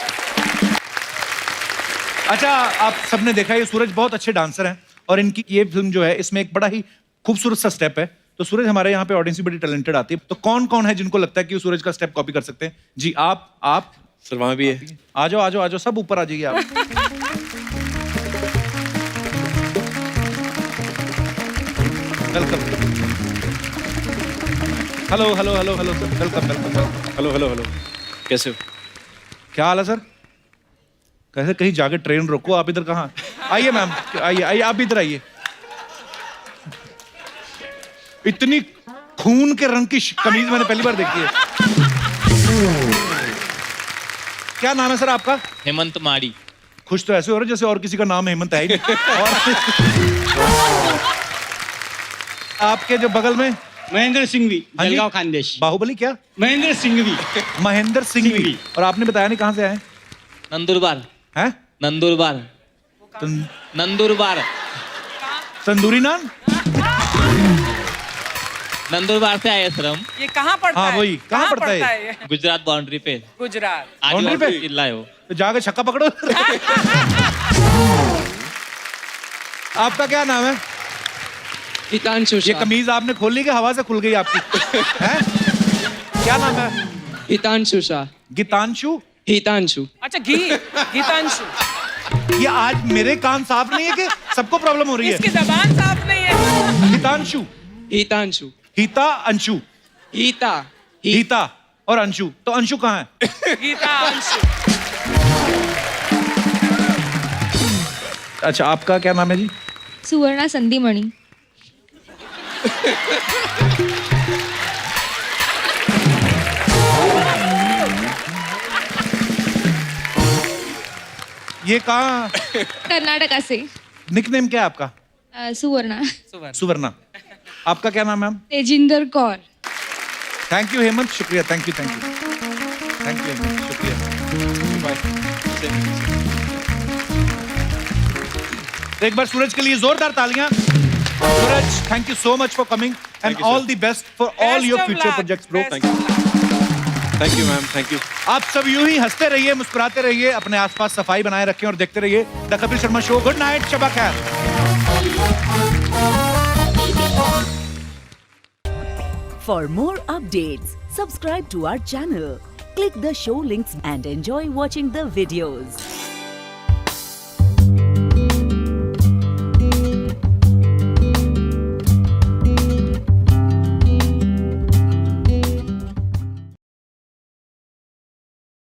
अच्छा, आप सबने देखा ये सूरज बहुत अच्छे डांसर हैं और इनकी ये फिल्म जो है इसमें एक बड़ा ही खूबसूरत सा स्टेप है। तो सूरज, हमारे यहाँ पे ऑडियंस भी बड़ी टैलेंटेड आती है, तो कौन कौन है जिनको लगता है कि वो सूरज का स्टेप कॉपी कर सकते हैं? जी आप सर वहाँ भी है। आ जाओ सब ऊपर आ जाइए आप। Welcome. Hello sir, welcome. Hello कैसे हो? क्या हाल है सर? कैसे? कहीं जाके ट्रेन रोको। आप इधर कहाँ? आइए मैम, आइए आप भी इधर आइए। इतनी खून के रंग की कमीज मैंने पहली बार देखी है। क्या नाम है सर आपका? हेमंत माड़ी। खुश तो ऐसे हो रहे जैसे और किसी का नाम हेमंत है ही नहीं। और आपके जो बगल में महेंद्र सिंघवी, जलगांव खानदेश। बाहुबली क्या? महेंद्र सिंघवी। महेंद्र सिंघवी। और आपने बताया नहीं कहाँ से आए? नंदुरबार। हैं? नंदुरबार। नंदुरबार। तंदूरी नान? नंदुरबार से आए सर हम। ये कहाँ पड़ता है? हाँ वही, कहाँ पड़ता है? गुजरात बाउंड्री पे। गुजरात बाउंड्री पे जिला है वो। तो जाके छक्का पकड़ो। आपका क्या नाम है? हितांशु। ये कमीज आपने खोल ली कि हवा से खुल गई आपकी? हैं? क्या नाम है? हितांशु शाह। गीतांशु? हितांशु। अच्छा, गीतांशु। ये आज मेरे कान साफ नहीं है कि सबको प्रॉब्लम हो रही है? इसकी जबान साफ नहीं है। हितांशु। हितांशु। हिता अंशु। हिता और अंशु। तो अंशु कहाँ है? गीता अंशु। अच्छा, आपका क्या नाम है जी? सुवर्णा संधीमणि। ये कहाँ कर्नाटका से निकनेम क्या है आपका? सुवर्णा सुवर्णा। आपका क्या नाम है ma'am? Tejinder Kaur. Thank you Hemant, शुक्रिया, थैंक यू हेमंत, शुक्रिया। बाय। एक बार सूरज के लिए जोरदार तालियां। Sooraj, thank you so much for coming and all the best for all your future projects bro. Thank you ma'am, thank you. आप सब यूं ही हंसते रहिए, मुस्कुराते रहिए, अपने आसपास सफाई बनाए रखें और देखते रहिए the Kapil Sharma show. Good night, Shaba Khair. For more updates, subscribe to our channel, click the show links and enjoy watching the videos.